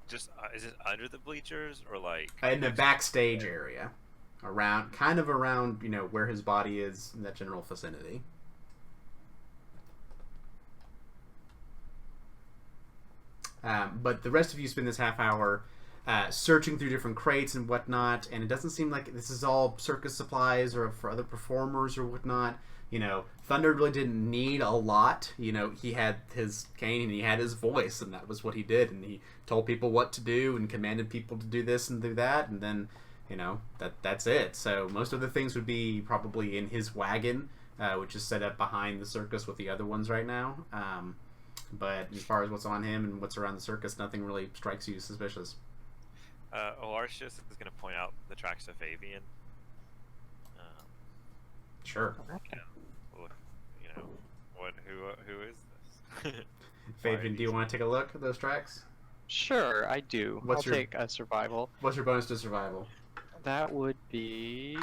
Just is it under the bleachers or like In the backstage area, kind of around, where his body is in that general vicinity. But the rest of you spend this half hour searching through different crates and whatnot, and it doesn't seem like this is all circus supplies or for other performers or whatnot. Thunder really didn't need a lot. He had his cane and he had his voice, and that was what he did. And he told people what to do and commanded people to do this and do that, and then, that's it. So most of the things would be probably in his wagon, which is set up behind the circus with the other ones right now. But as far as what's on him and what's around the circus, nothing really strikes you suspicious. Olartius is going to point out the tracks of Fabian. Sure. Look, who is this? Fabian, do you want to take a look at those tracks? Sure, I do. What's I'll your- take a survival. What's your bonus to survival? That would be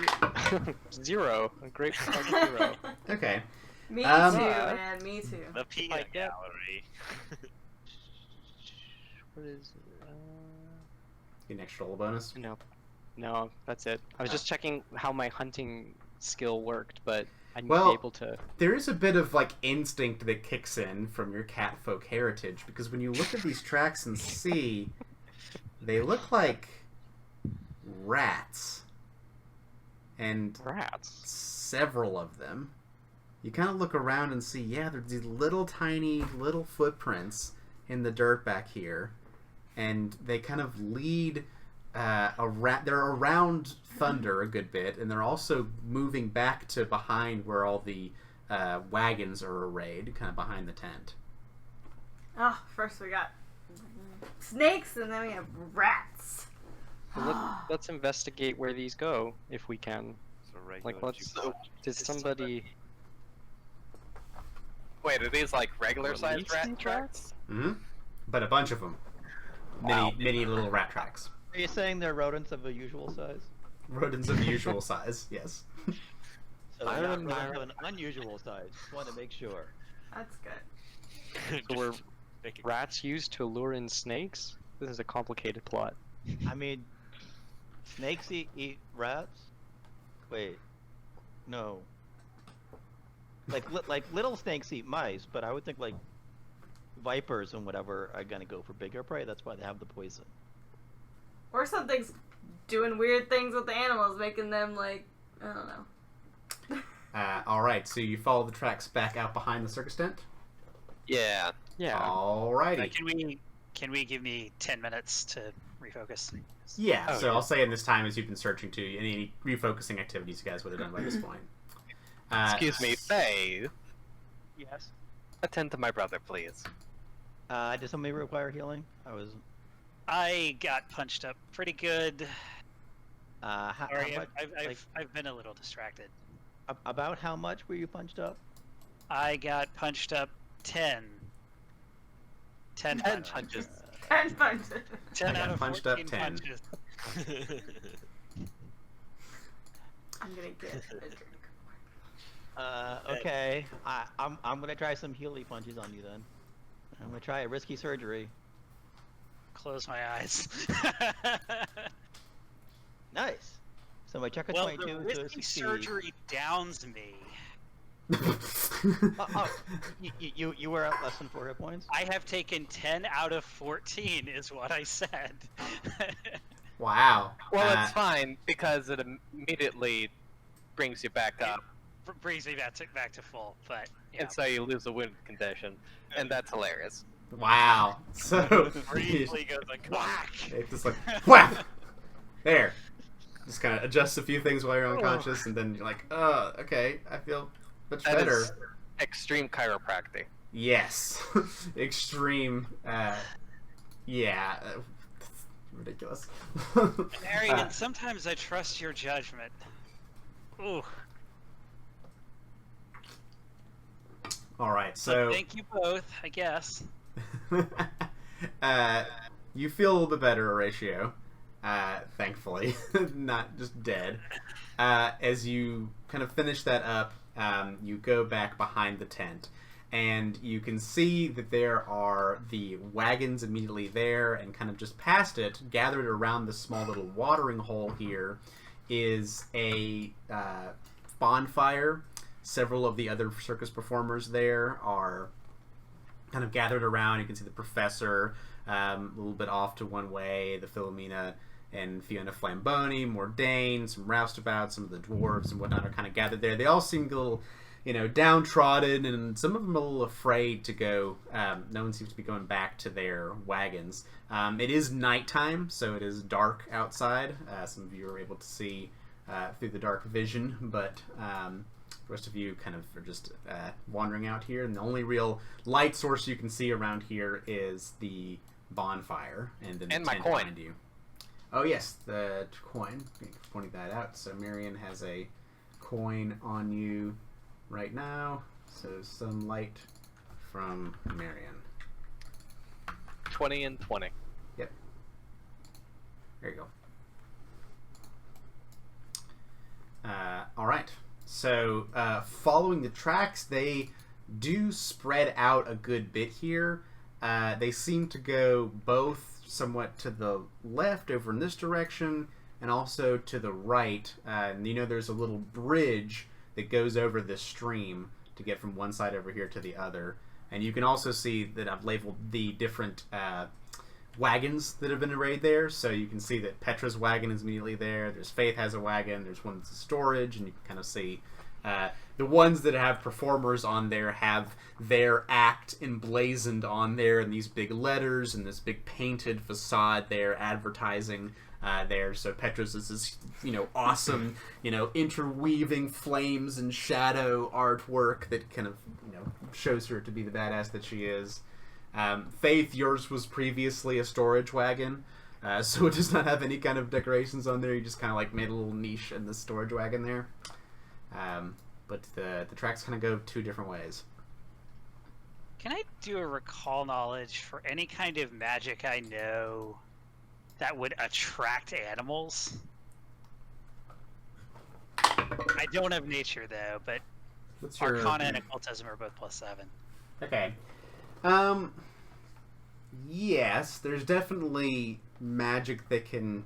0. A great fucking 0. Okay. Me too, Um, man. Me too. The peanut get- gallery. What is it? Get an extra roll bonus. No, that's it. I was just checking how my hunting skill worked, but I need to Well- be able to. There is a bit of instinct that kicks in from your cat folk heritage, because when you look at these tracks and see, they look like rats, and Rats. several of them. You kind of look around and see, there's these little tiny little footprints in the dirt back here, and they kind of lead around. They're around Thunder a good bit, and they're also moving back to behind where all the wagons are arrayed, kind of behind the tent. Oh, first we got snakes, and then we have rats. Well, let's investigate where these go, if we can. So regular Let's. juke- Did somebody Wait, are these like regular sized release rat these tracks? Mm-hmm. But a bunch of them. Wow. Many little rat tracks. Are you saying they're rodents of a usual size? Rodents of usual size, yes. So I they're not don't rodents know. of an unusual size. Just want to make sure. That's good. So we're Just make it- rats used to lure in snakes? This is a complicated plot. I mean, snakes eat rats? Wait, no. Like little snakes eat mice, but I would think like vipers and whatever are gonna go for bigger prey. That's why they have the poison. Or something's doing weird things with the animals, making them I don't know. Alright, so you follow the tracks back out behind the circus tent? Yeah. Yeah. Alrighty. Can we give me 10 minutes to refocus? Yeah, Oh, so yeah. I'll say in this time as you've been searching to any refocusing activities you guys would have done by this point. Excuse me, Faye. Yes. Attend to my brother, please. Does somebody require healing? I got punched up pretty good. How Sorry, much? I've been a little distracted. About how much were you punched up? I got punched up 10. 10 10 punches. 10 punches. 10 I got out of punched 14 up 10. punches. I'm gonna get Okay. I'm gonna try some Healy punches on you then. I'm gonna try a risky surgery. Close my eyes. Nice. So my check is Well, 22 the to risky succeed. surgery downs me. You were at less than 4 hit points. I have taken 10 out of 14, is what I said. Wow. Well, it's fine because it immediately brings you back up, Brings me back to full, but yeah. and so you lose the wound condition, and that's hilarious. Wow. So Briefly goes unconscious. it's just like whack. There. Just kind of adjust a few things while you're unconscious, and then you're like, okay, I feel much That better. is extreme chiropractic. Yes. Extreme. Yeah. Ridiculous. Marion, sometimes I trust your judgment. Ooh. All right, So so thank you both, I guess. you feel a little bit better, Horatio. Thankfully, not just dead. As you kind of finish that up, you go back behind the tent, and you can see that there are the wagons immediately there, and kind of just past it, gathered around the small little watering hole here, is a bonfire. Several of the other circus performers there are kind of gathered around. You can see the professor a little bit off to one way, the Philomena and Fiona Flamboni, Mordain, some roustabouts, some of the dwarves and whatnot are kind of gathered there. They all seem a little, downtrodden, and some of them are a little afraid to go. No one seems to be going back to their wagons. It is nighttime, so it is dark outside. Some of you are able to see through the dark vision, but the rest of you kind of are just wandering out here, and the only real light source you can see around here is the bonfire and then the And my tent coin. behind you. Oh yes, the coin. Pointing that out. So Marion has a coin on you right now. So some light from Marion. 20 and 20. Yep. There you go. All right. So following the tracks, they do spread out a good bit here. They seem to go both somewhat to the left over in this direction and also to the right. And there's a little bridge that goes over this stream to get from one side over here to the other. And you can also see that I've labeled the different wagons that have been arrayed there. So you can see that Petra's wagon is immediately there. There's Faith has a wagon. There's one that's a storage, and you can kind of see the ones that have performers on there have their act emblazoned on there in these big letters and this big painted facade there advertising there. So Petra's is this, awesome, interweaving flames and shadow artwork that kind of, shows her to be the badass that she is. Faith, yours was previously a storage wagon, so it does not have any kind of decorations on there. You just kind of like made a little niche in the storage wagon there. But the tracks kind of go two different ways. Can I do a recall knowledge for any kind of magic I know that would attract animals? I don't have nature though, but What's your... Arcana and Occultism are both +7. Okay. Yes, there's definitely magic that can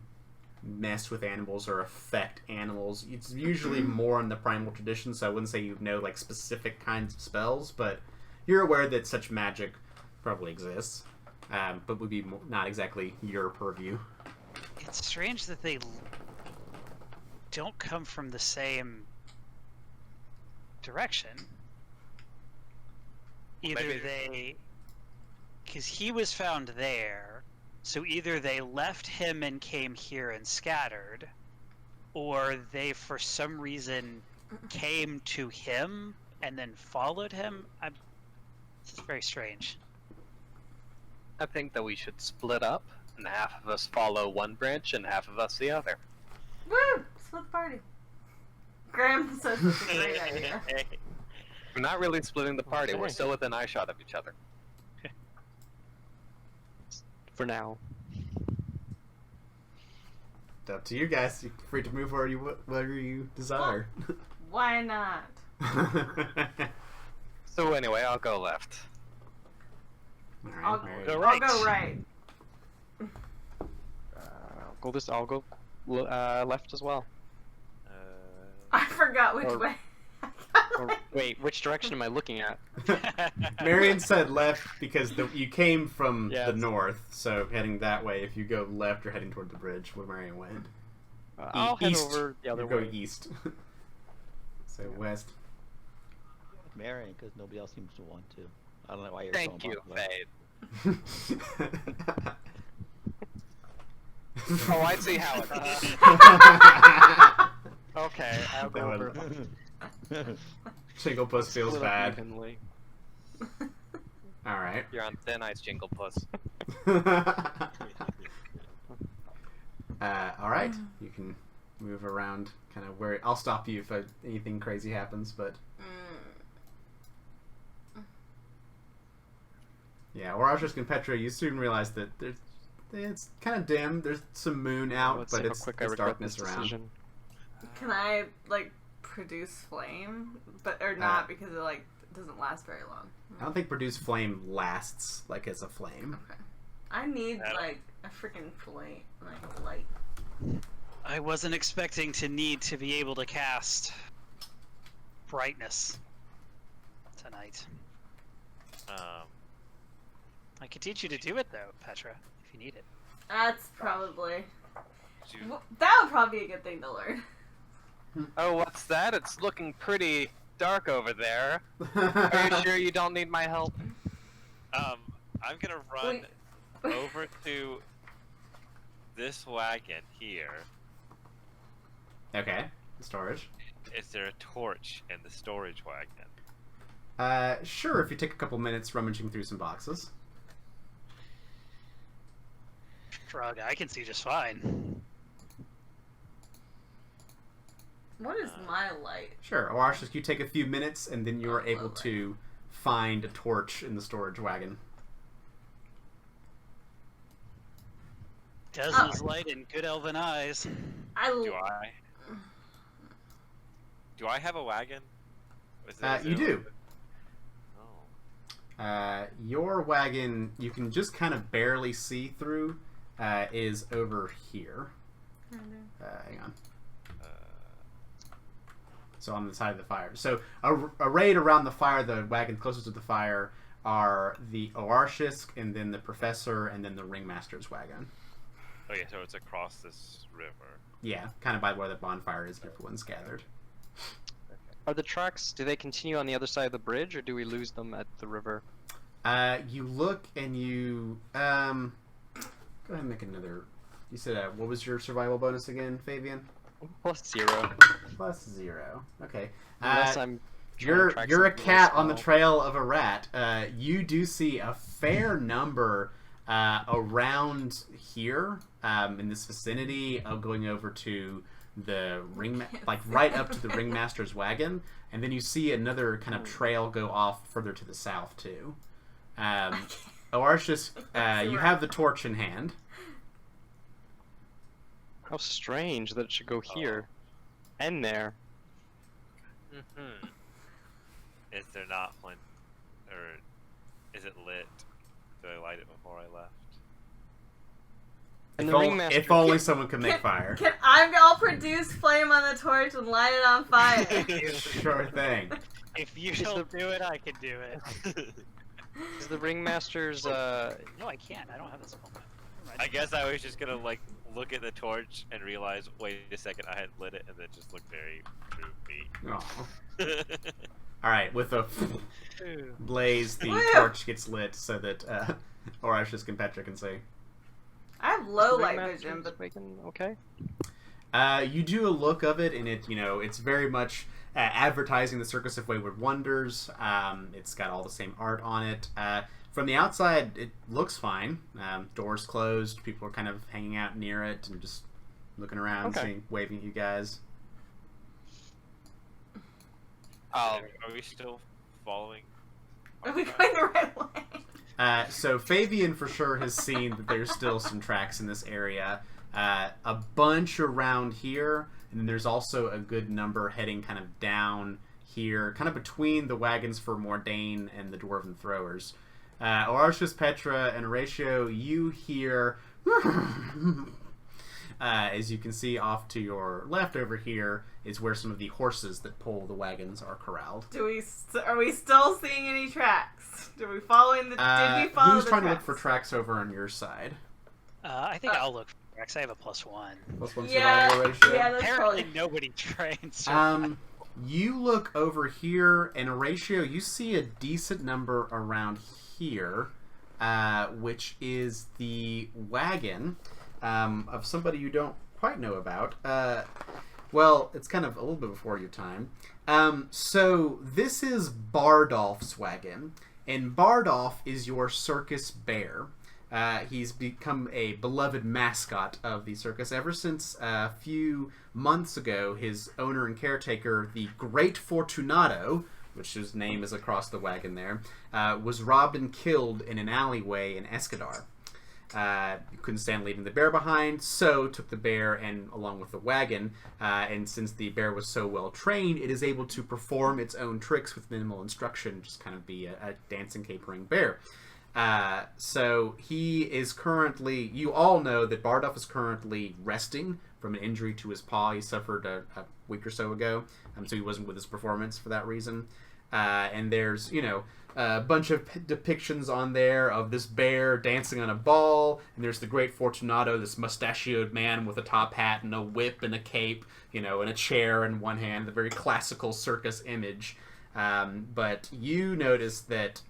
mess with animals or affect animals. It's usually more in the primal tradition, so I wouldn't say you know like specific kinds of spells, but you're aware that such magic probably exists, but would be not exactly your purview. It's strange that they don't come from the same direction. Either Maybe. because he was found there, so either they left him and came here and scattered, or they for some reason came to him and then followed him. This is very strange. I think that we should split up, and half of us follow one branch and half of us the other. Woo! Split the party. Graham says it's a great idea. We're not really splitting the party. We're Okay. still within eyeshot of each other. for now. It's up to you guys. You're free to move wherever you desire. Why not? So anyway, I'll go left. I'll Alright, go I'll right. go right. I'll go left as well. I forgot which Or- way. Or, wait, which direction am I looking at? Marion said left because you came from Yeah, the it's- north, so heading that way. If you go left, you're heading toward the bridge where Marion went. I'll head East. over the other You're going way. east. So west. Marion, because nobody else seems to want to. I don't know why you're Thank so you, unpopular. Fade. Oh, I see how it is. Okay, I'll go That over. Jigglepuss feels Split up bad. evenly. Alright. You're on thin ice, Jingle Puss. Alright. You can move around kind of where... I'll stop you if anything crazy happens, but... Yeah, Horatio and Petra, you soon realize that it's kind of dim. There's some moon out, Let's but see how it's quick I regret darkness this around. decision. Can I like produce flame, or not because it like doesn't last very long? I don't think produce flame lasts like as a flame. Okay. I need I don't- like a freaking flame, like light. I wasn't expecting to need to be able to cast brightness tonight. I could teach you to do it though, Petra, if you need it. That's probably do- that would probably be a good thing to learn. Oh, what's that? It's looking pretty dark over there. Are you sure you don't need my help? I'm gonna run Wait. over to this wagon here. Okay, storage. Is there a torch in the storage wagon? Sure, if you take a couple minutes rummaging through some boxes. Shrug, I can see just fine. What is my light? Sure, or just you take a few minutes and then you are able Lovely. to find a torch in the storage wagon. Desna's light in good elven eyes. Do I have a wagon? Is You there- do. Oh. Your wagon, you can just kind of barely see through, is over here. Hang on. So on the side of the fire. So arrayed around the fire, the wagon closest to the fire, are the Oarshisk, and then the Professor, and then the Ringmaster's wagon. Oh yeah, so it's across this river. Yeah, kind of by where the bonfire is, if everyone's gathered. Are the tracks, do they continue on the other side of the bridge, or do we lose them at the river? You look and you... go ahead and make another... You said, what was your survival bonus again, Fabian? +0. +0. Okay. Unless I'm trying to You're track a something really cat on the small. trail of a rat. You do see a fair number around here in this vicinity of going over to the like right up to the ringmaster's wagon, and then you see another kind of trail go off further to the south too. Oarshisk, you have the torch in hand. How strange that it should go here. And there. Mm-hmm. Is there not one, or is it lit? Did I light it before I left? And If, the ol- ringmaster. if only someone could make fire. I'll produce flame on the torch and light it on fire. Sure thing. If you don't do it, I can do it. Is the ringmaster's No, I can't. I don't have this moment. I guess I was just gonna like look at the torch and realize, wait a second, I had lit it, and then just looked very droopy. Aw. All right, with a blaze, the Woo! torch gets lit so that Oarshisk and Petra can see. I have low the light ringmaster's vision, but wagon okay? You do a look of it, and it's very much advertising the Circus of Wayward Wonders. It's got all the same art on it. From the outside, it looks fine. Doors closed. People are kind of hanging out near it and just looking around, Okay. waving at you guys. Oh, Are we still following? are we going the right way? So Fabian for sure has seen that there's still some tracks in this area. A bunch around here, and then there's also a good number heading kind of down here, kind of between the wagons for Mordain and the Dwarven Throwers. Artius, Petra, and Horatio, you hear... as you can see off to your left over here is where some of the horses that pull the wagons are corralled. Are we still seeing any tracks? Did we follow the tracks? Who's trying to look for tracks over on your side? I think I'll look for tracks. I have a +1. +1 Yeah, survival ratio? yeah, that's Apparently probably... nobody trains. You look over here, and Horatio, you see a decent number around here, which is the wagon of somebody you don't quite know about. Well, it's kind of a little bit before your time. So this is Bardolph's wagon, and Bardolph is your circus bear. He's become a beloved mascot of the circus ever since a few months ago. His owner and caretaker, the Great Fortunato, which his name is across the wagon there, was robbed and killed in an alleyway in Escadar. Couldn't stand leaving the bear behind, so took the bear and along with the wagon, and since the bear was so well trained, it is able to perform its own tricks with minimal instruction, just kind of be a dancing, capering bear. So he is currently, you all know that Bardolph is currently resting from an injury to his paw he suffered a week or so ago, so he wasn't with his performance for that reason. And there's, a bunch of depictions on there of this bear dancing on a ball, and there's the Great Fortunato, this mustachioed man with a top hat and a whip and a cape, and a chair in one hand, the very classical circus image. But you notice that,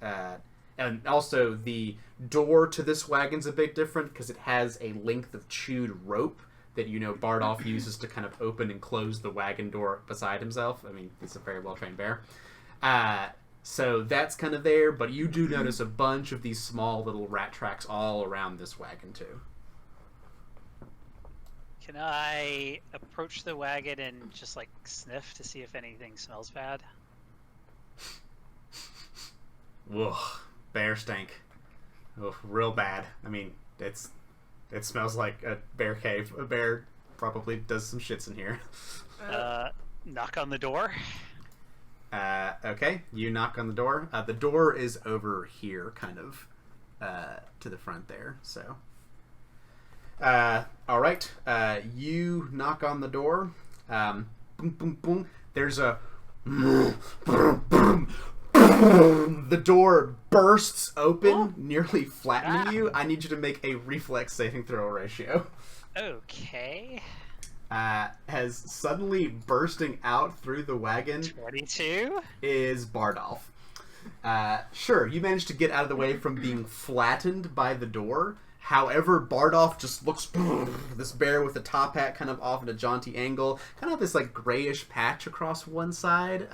and also the door to this wagon's a bit different because it has a length of chewed rope that Bardolph uses to kind of open and close the wagon door beside himself. I mean, he's a very well-trained bear. So that's kind of there, but you do notice a bunch of these small little rat tracks all around this wagon too. Can I approach the wagon and just sniff to see if anything smells bad? Ugh, bear stank. Ugh, real bad. I mean, it smells like a bear cave. A bear probably does some shits in here. Knock on the door. Okay, you knock on the door. The door is over here, kind of, to the front there, so. Alright, you knock on the door. Boom, boom, boom. There's a... Boom, boom. The door bursts open, nearly flattening you. I need you to make a reflex saving throw ratio. Okay. Has suddenly bursting out through the wagon 22 is Bardolph. Sure, you managed to get out of the way from being flattened by the door. However, Bardolph just looks this bear with a top hat kind of off at a jaunty angle, kind of this grayish patch across one side.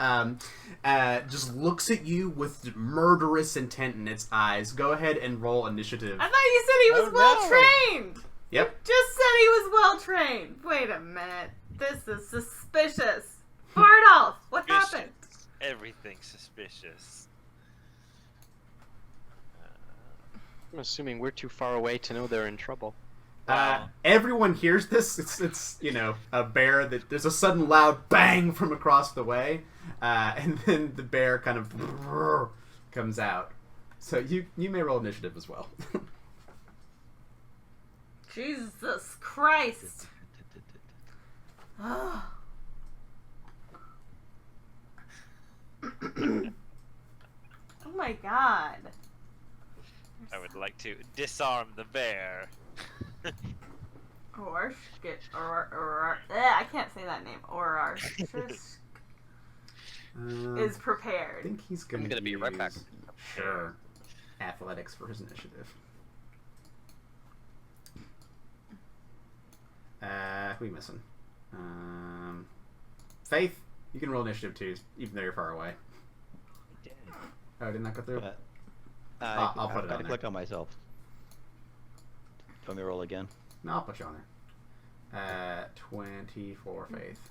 Just looks at you with murderous intent in its eyes. Go ahead and roll initiative. I thought you said he was well trained. Yep. Just said he was well trained. Wait a minute. This is suspicious. Bardolph, what happened? Everything's suspicious. I'm assuming we're too far away to know they're in trouble. Everyone hears this. It's a bear that there's a sudden loud bang from across the way, and then the bear kind of comes out. So you may roll initiative as well. Jesus Christ. Oh my god. I would like to disarm the bear. I can't say that name. Is I prepared. think he's going I'm gonna be right back. Sure. Athletics for his initiative. Who are you missing? Faith, you can roll initiative too, even though you're far away. Oh, didn't that go through? I'll put it on there. Click on myself. Do you want me to roll again? No, I'll put you on there. 24 Faith.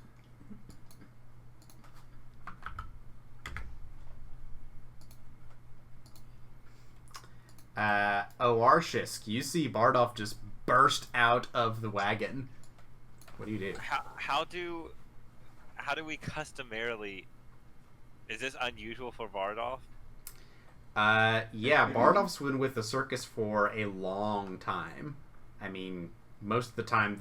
Oarshisk, you see Bardolph just burst out of the wagon. What do you do? How do we customarily? Is this unusual for Bardolph? Yeah, Bardolph's been with the circus for a long time. I mean, most of the time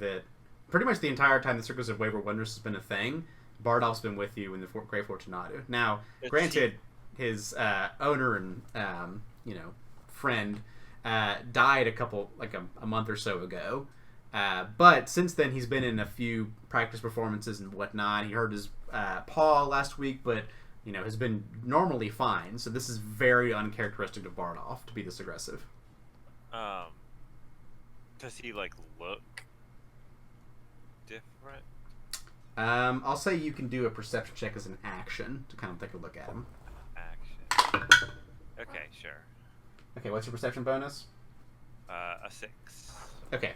pretty much the entire time the Circus of Wayward Wonders has been a thing, Bardolph's been with you in the Great Fortunato. Now, granted, his owner and friend died a month or so ago. But since then, he's been in a few practice performances and whatnot. He hurt his paw last week, but has been normally fine. So this is very uncharacteristic of Bardolph to be this aggressive. Does he look different? I'll say you can do a perception check as an action to kind of take a look at him. Action. Okay, sure. Okay, what's your perception bonus? A 6. Okay.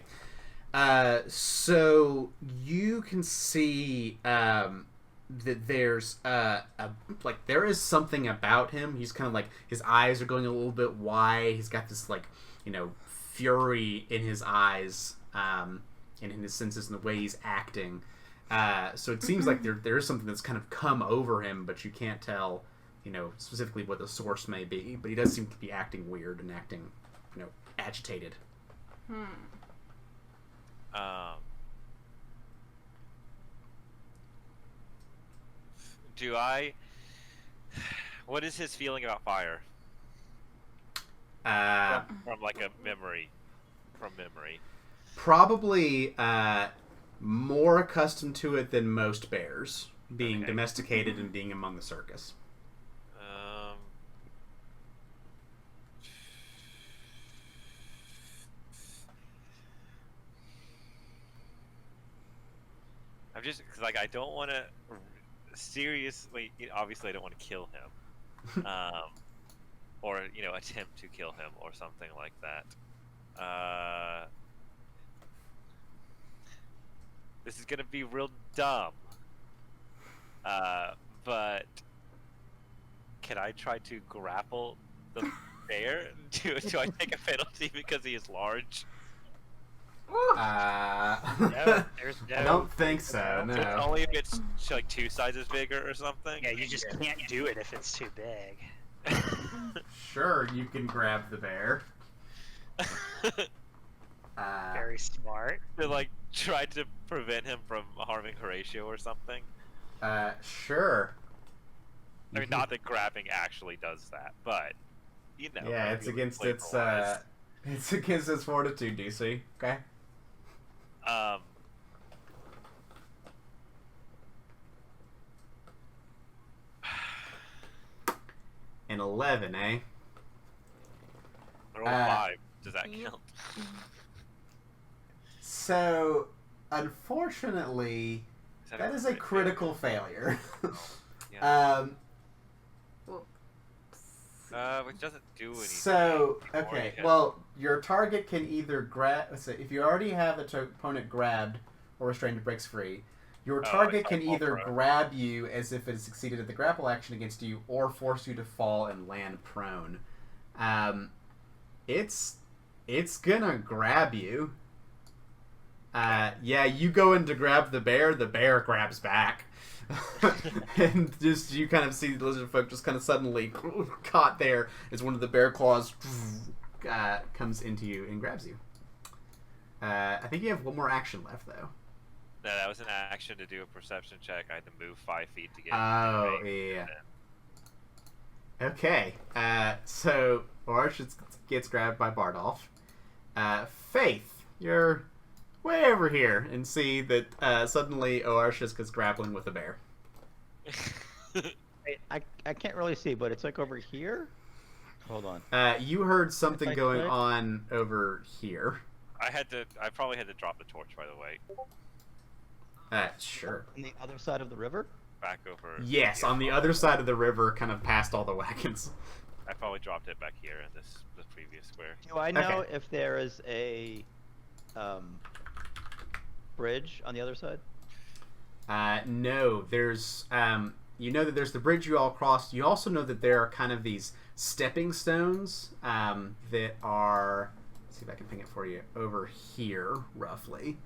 So you can see that there's there is something about him. He's kind of like, his eyes are going a little bit wide. He's got this fury in his eyes, and in his senses and the way he's acting. So it seems like there is something that's kind of come over him, but you can't tell, specifically what the source may be. But he does seem to be acting weird and acting, agitated. What is his feeling about fire? From like a memory. From memory. Probably more accustomed to it than most bears, being domesticated and being among the circus. I'm just I don't want to seriously. Obviously, I don't want to kill him, or attempt to kill him or something like that. This is gonna be real dumb. But can I try to grapple the bear? Do I take a penalty because he is large? No, there's no. I don't think so. No. It's only if it's like 2 sizes bigger or something. Yeah, you just can't do it if it's too big. Sure, you can grab the bear. Very smart. To try to prevent him from harming Horatio or something. Sure. I mean, not that grabbing actually does that, but Yeah, it's against its fortitude DC. Okay. An 11, eh? Roll 5. Does that count? So, unfortunately, that is a critical failure. Yeah. Which doesn't do anything. So, okay, well, your target can either grab... So if you already have the opponent grabbed or restrained, it breaks free, your target can either grab you as if it has succeeded at the grapple action against you, or force you to fall and land prone. It's gonna grab you. Yeah, you go in to grab the bear grabs back. And just you kind of see the lizard folk just kind of suddenly caught there as one of the bear claws comes into you and grabs you. I think you have one more action left, though. No, that was an action to do a perception check. I had to move 5 feet to get. Oh, yeah. Okay, so Orch gets grabbed by Bardolph. Faith, you're way over here and see that suddenly Oarshisk is grappling with a bear. I can't really see, but it's over here. Hold on. You heard something going on over here. I probably had to drop the torch, by the way. Sure. On the other side of the river? Back over. Yes, on the other side of the river, kind of past all the wagons. I probably dropped it back here in the previous square. Do I know if there is a bridge on the other side? No, there's you know that there's the bridge you all crossed. You also know that there are kind of these stepping stones that are, let's see if I can ping it for you, over here, roughly.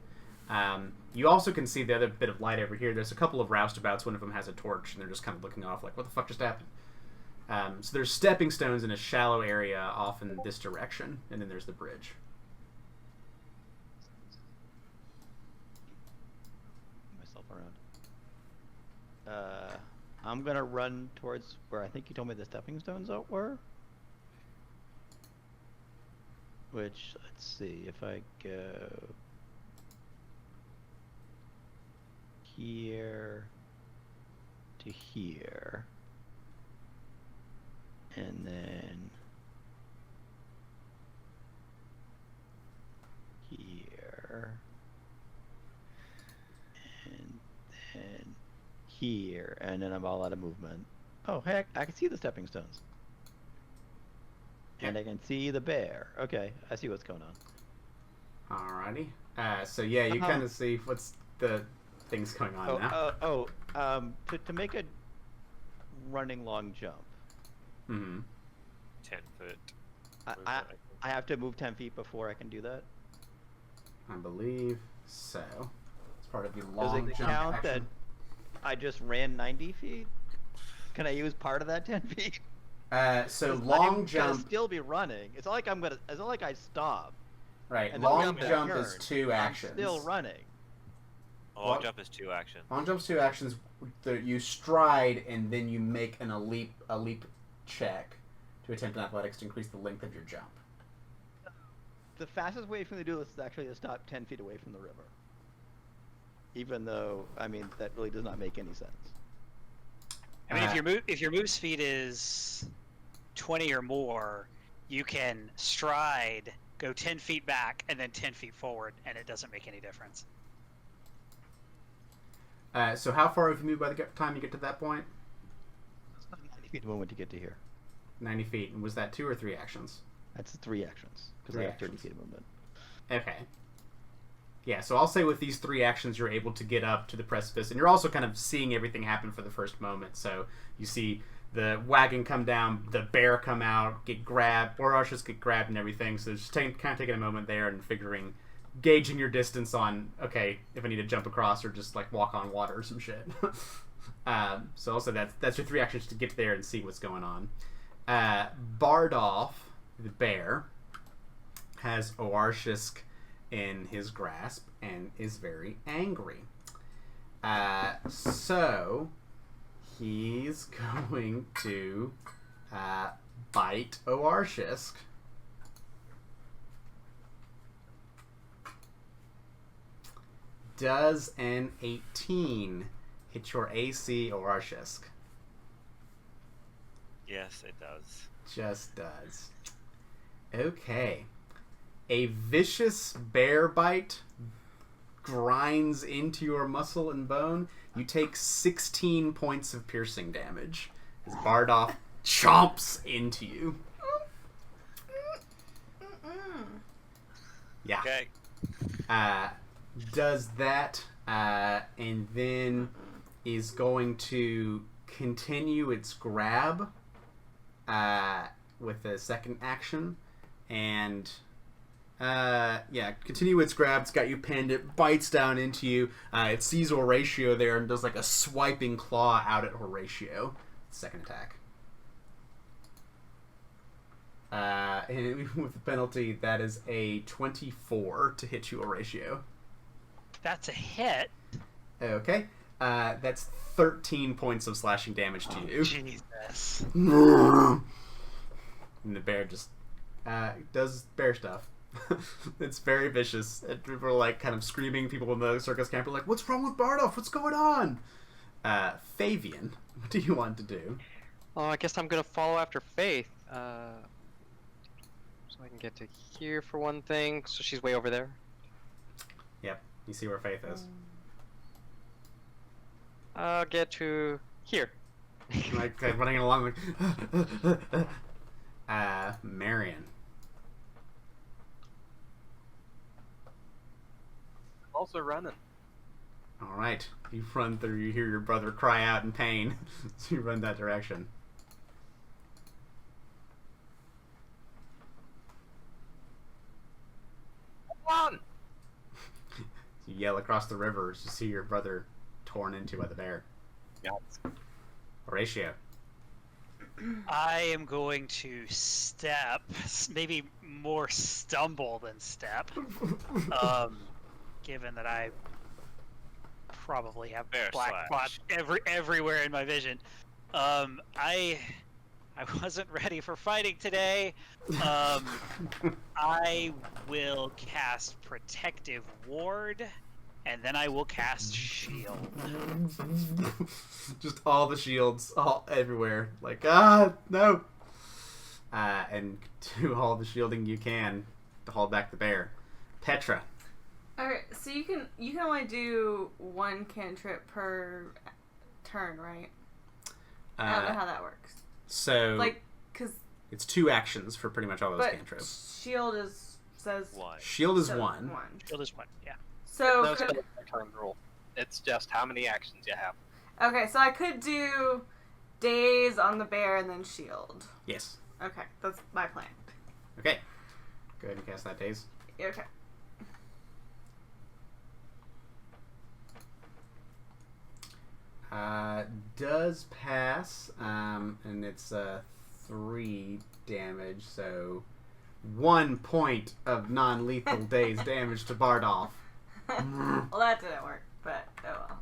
You also can see the other bit of light over here. There's a couple of roustabouts. One of them has a torch, and they're just kind of looking off like, what the fuck just happened? So there's stepping stones in a shallow area off in this direction, and then there's the bridge. Myself around. I'm gonna run towards where I think you told me the stepping stones were. Which, let's see, if I go here to here, and then here, and then here, and then I'm all out of movement. Oh, heck, I can see the stepping stones. And I can see the bear. Okay, I see what's going on. Alrighty. So yeah, you kind of see what's the things going on now. To make a running long jump. Mm-hmm. 10 foot. I have to move 10 feet before I can do that. I believe so. It's part of your Does long it jump count that action. I just ran 90 feet? Can I use part of that 10 feet? So 'Cause long I'm jump. gonna still be running. It's not like it's not like I stop. Right. and then Long jump jump and is turn. 2 actions. I'm still running. A long What? jump is 2 actions. Long jump's 2 actions. You stride and then you make a leap check to attempt an athletics to increase the length of your jump. The fastest way for me to do this is actually to stop 10 feet away from the river. Even though, I mean, that really does not make any sense. I mean, if your move speed is 20 or more, you can stride, go 10 feet back, and then 10 feet forward, and it doesn't make any difference. So how far have you moved by the time you get to that point? It's not 90 feet the moment to get to here. 90 feet. And was that 2 or 3 actions? That's 3 actions. Because 3 I have 30 actions. feet of movement. Okay. Yeah, so I'll say with these 3 actions, you're able to get up to the precipice, and you're also kind of seeing everything happen for the first moment. So you see the wagon come down, the bear come out, get grabbed, Borashas get grabbed and everything. So just kind of taking a moment there and gauging your distance on, okay, if I need to jump across or just like walk on water or some shit. So also that's your 3 actions to get there and see what's going on. Bardolph, the bear, has Oarshisk in his grasp and is very angry. So he's going to bite Oarshisk. Does an 18 hit your AC, Oarshisk? Yes, it does. Just does. Okay. A vicious bear bite grinds into your muscle and bone. You take 16 points of piercing damage as Bardolph chomps into you. Yeah. Okay. Does that, and then is going to continue its grab with a second action, and continue its grab. It's got you pinned. It bites down into you. It sees Horatio there and does like a swiping claw out at Horatio. Second attack. And with the penalty, that is a 24 to hit you, Horatio. That's a hit. Okay. That's 13 points of slashing damage to you. Jesus. And the bear just does bear stuff. It's very vicious. And people are like kind of screaming. People in the circus camp are like, "What's wrong with Bardolph? What's going on?" Fabian, what do you want to do? Oh, I guess I'm gonna follow after Faith. So I can get to here for one thing. So she's way over there. Yep, you see where Faith is. I'll get to here. Like running along like Marion. Also running. All right, you run through. You hear your brother cry out in pain, so you run that direction. You yell across the river as you see your brother torn into by the bear. Yeah. Horatio. I am going to step, maybe more stumble than step, given that I probably have Bear black slash. spots everywhere in my vision. I wasn't ready for fighting today. I will cast Protective Ward, and then I will cast Shield. Just all the shields, all everywhere. Like, no. And do all the shielding you can to hold back the bear. Petra. Alright, so you can only do one cantrip per turn, right? I don't know how that works. So, Like, because... it's 2 actions for pretty much all those But cantrips. shield says... One. Shield is so 1. Shield is 1, yeah. So, No spell turn rule. It's just how many actions you have. okay, so I could do daze on the bear and then shield. Yes. Okay, that's my plan. Okay. Go ahead and cast that daze. Okay. Does pass, and it's 3 damage, so 1 point of non-lethal daze damage to Bardolph. Well, that didn't work, but oh well.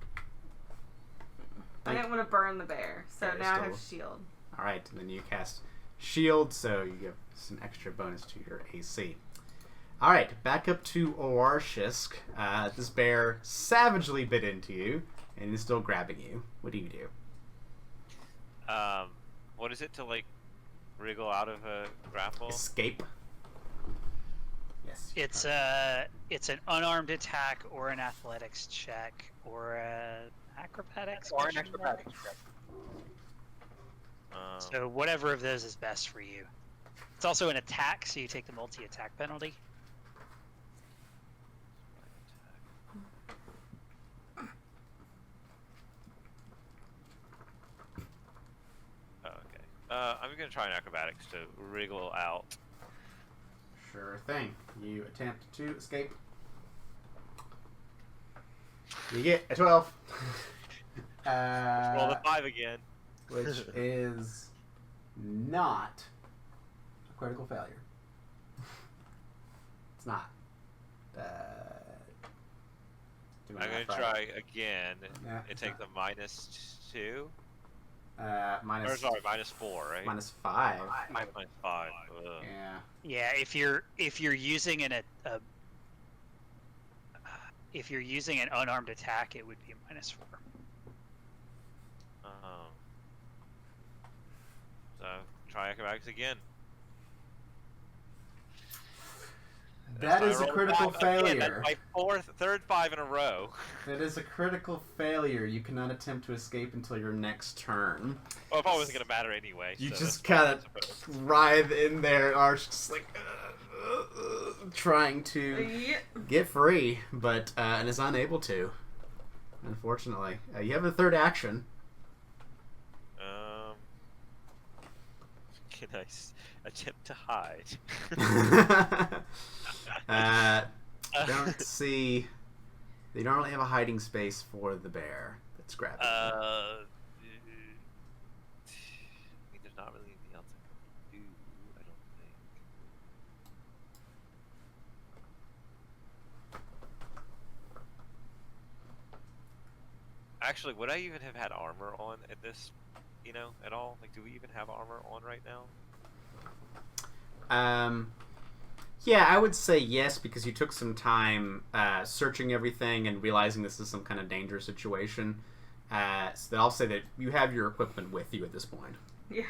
I didn't want to burn the bear, so Yeah, now I still- have shield. Alright, and then you cast Shield, so you get some extra bonus to your AC. Alright, back up to Oarshisk. This bear savagely bit into you, and is still grabbing you. What do you do? What is it to like wriggle out of a grapple? Escape. Yes. It's an unarmed attack or an athletics check or an acrobatics. Or an question mark? acrobatics check. So whatever of those is best for you. It's also an attack, so you take the multi-attack penalty. Okay. I'm gonna try an acrobatics to wriggle out. Sure thing. You attempt to escape. You get a 12. Roll the 5 again. Which is not a critical failure. It's not. Doing I'm that gonna right. try again Yeah, and take the -2. Or Minus, sorry, -4, right? minus 5. -5. Ugh. Yeah. Yeah, if you're using if you're using an unarmed attack, it would be a -4. So try acrobatics again. That This is time a I rolled critical 5 again. failure. That's my third 5 in a row. That is a critical failure. You cannot attempt to escape until your next turn. Well, it probably wasn't gonna matter anyway. You so just that's fine, kind I of suppose. writhe in there, Arch, just like trying to Yeah. get free, but and is unable to. Unfortunately, you have a third action. Can I attempt to hide? Don't see. They don't really have a hiding space for the bear that's grabbing. I mean, there's not really anything else I can do. I don't think. Actually, would I even have had armor on at this? You know, at all? Like, do we even have armor on right now? Yeah, I would say yes, because you took some time searching everything and realizing this is some kind of dangerous situation. So I'll say that you have your equipment with you at this point. Yeah.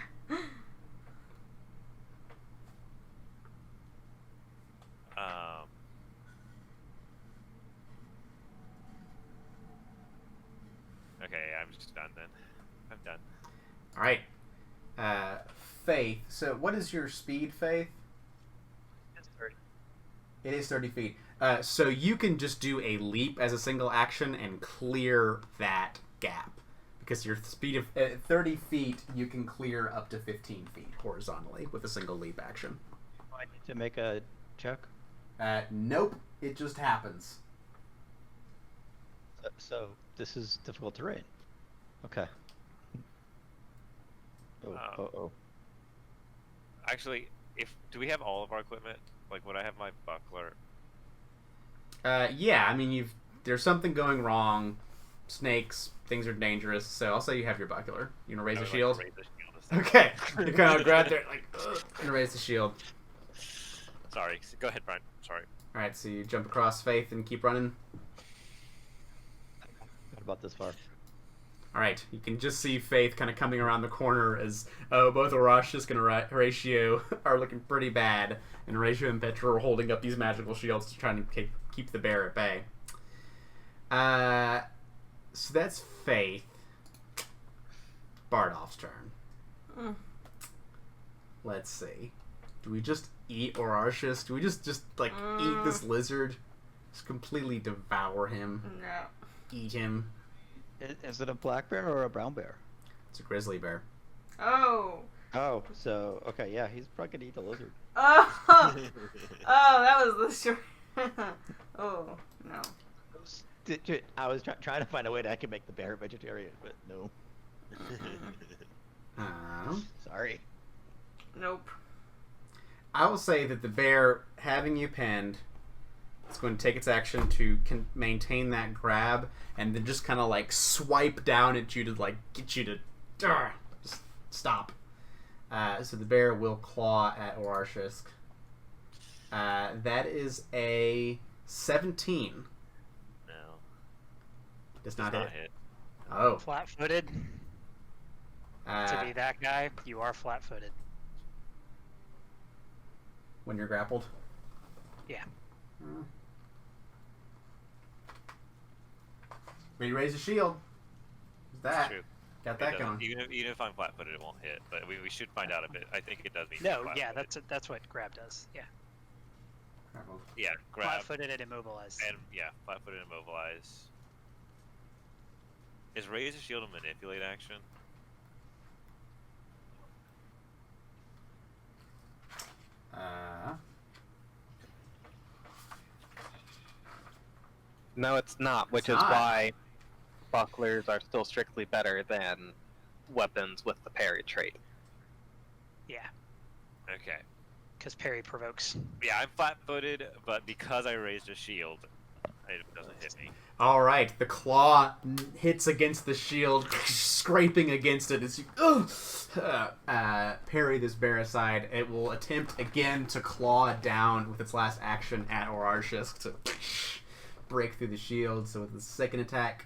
Okay, I'm just done then. I'm done. All right. Faith. So what is your speed, Faith? It's 30. It is 30 feet. So you can just do a leap as a single action and clear that gap. Because your speed of 30 feet, you can clear up to 15 feet horizontally with a single leap action. Do I need to make a check? Nope. It just happens. So this is difficult terrain. Okay. Oh. Actually, do we have all of our equipment? Like, would I have my buckler? Yeah, I mean, there's something going wrong. Snakes, things are dangerous, so I'll say you have your buckler. You gonna raise I a would shield? Like to raise the shield a second. Okay. You kind of grab there, like, and raise the shield. Sorry. Go ahead, Brian. Sorry. Alright, so you jump across Faith and keep running. What about this far? Alright, you can just see Faith kind of coming around the corner as both Horatio and Horatio are looking pretty bad, and Horatio and Petra are holding up these magical shields to try and keep the bear at bay. So that's Faith. Bardolph's turn. Let's see. Do we just eat Orarchus? Do we just eat this lizard? Just completely devour him? No. Eat him? Is it a black bear or a brown bear? It's a grizzly bear. Oh. Oh, so okay, yeah, he's probably gonna eat the lizard. Oh. Oh, that was the short. Oh no. I was trying to find a way that I could make the bear vegetarian, but no. Sorry. Nope. I will say that the bear, having you pinned, it's going to take its action to maintain that grab, and then just kind of like swipe down at you to like get you to just stop. So the bear will claw at Orarchus. That is a 17. No. Does not hit. hit. Oh. Flat-footed. To be that guy, you are flat-footed. When you're grappled? Yeah. But you raise a shield. What's that? True. Got that going. Even if I'm flat-footed, it won't hit. But we should find out if it. I think it does mean. No, yeah, that's what grab does. Yeah. Grappled. Yeah, grab Flat-footed and immobilize. and flat-footed and immobilize. Is raise a shield a manipulate action? No, it's not, which It's is not. why bucklers are still strictly better than weapons with the parry trait. Yeah, Okay. because parry provokes. Yeah, I'm flat-footed, but because I raised a shield, it doesn't hit me. All right, the claw hits against the shield, scraping against it as you parry this bear aside. It will attempt again to claw down with its last action at Orarchus to break through the shield. So with the second attack,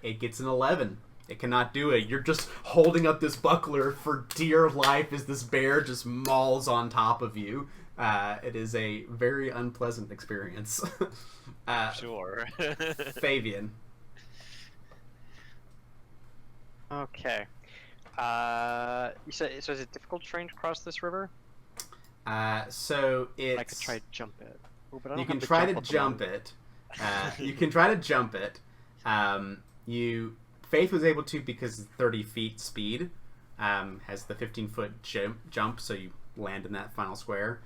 it gets an 11. It cannot do it. You're just holding up this buckler for dear life as this bear just mauls on top of you. It is a very unpleasant experience. Sure. Fabian. Okay. You said so? Is it difficult terrain to cross this river? So it's. I could try to jump it. Oh, but I don't You have can the try jump to at the jump moment. it. You can try to jump it. Faith was able to because 30 feet speed has the 15-foot jump, so you land in that final square.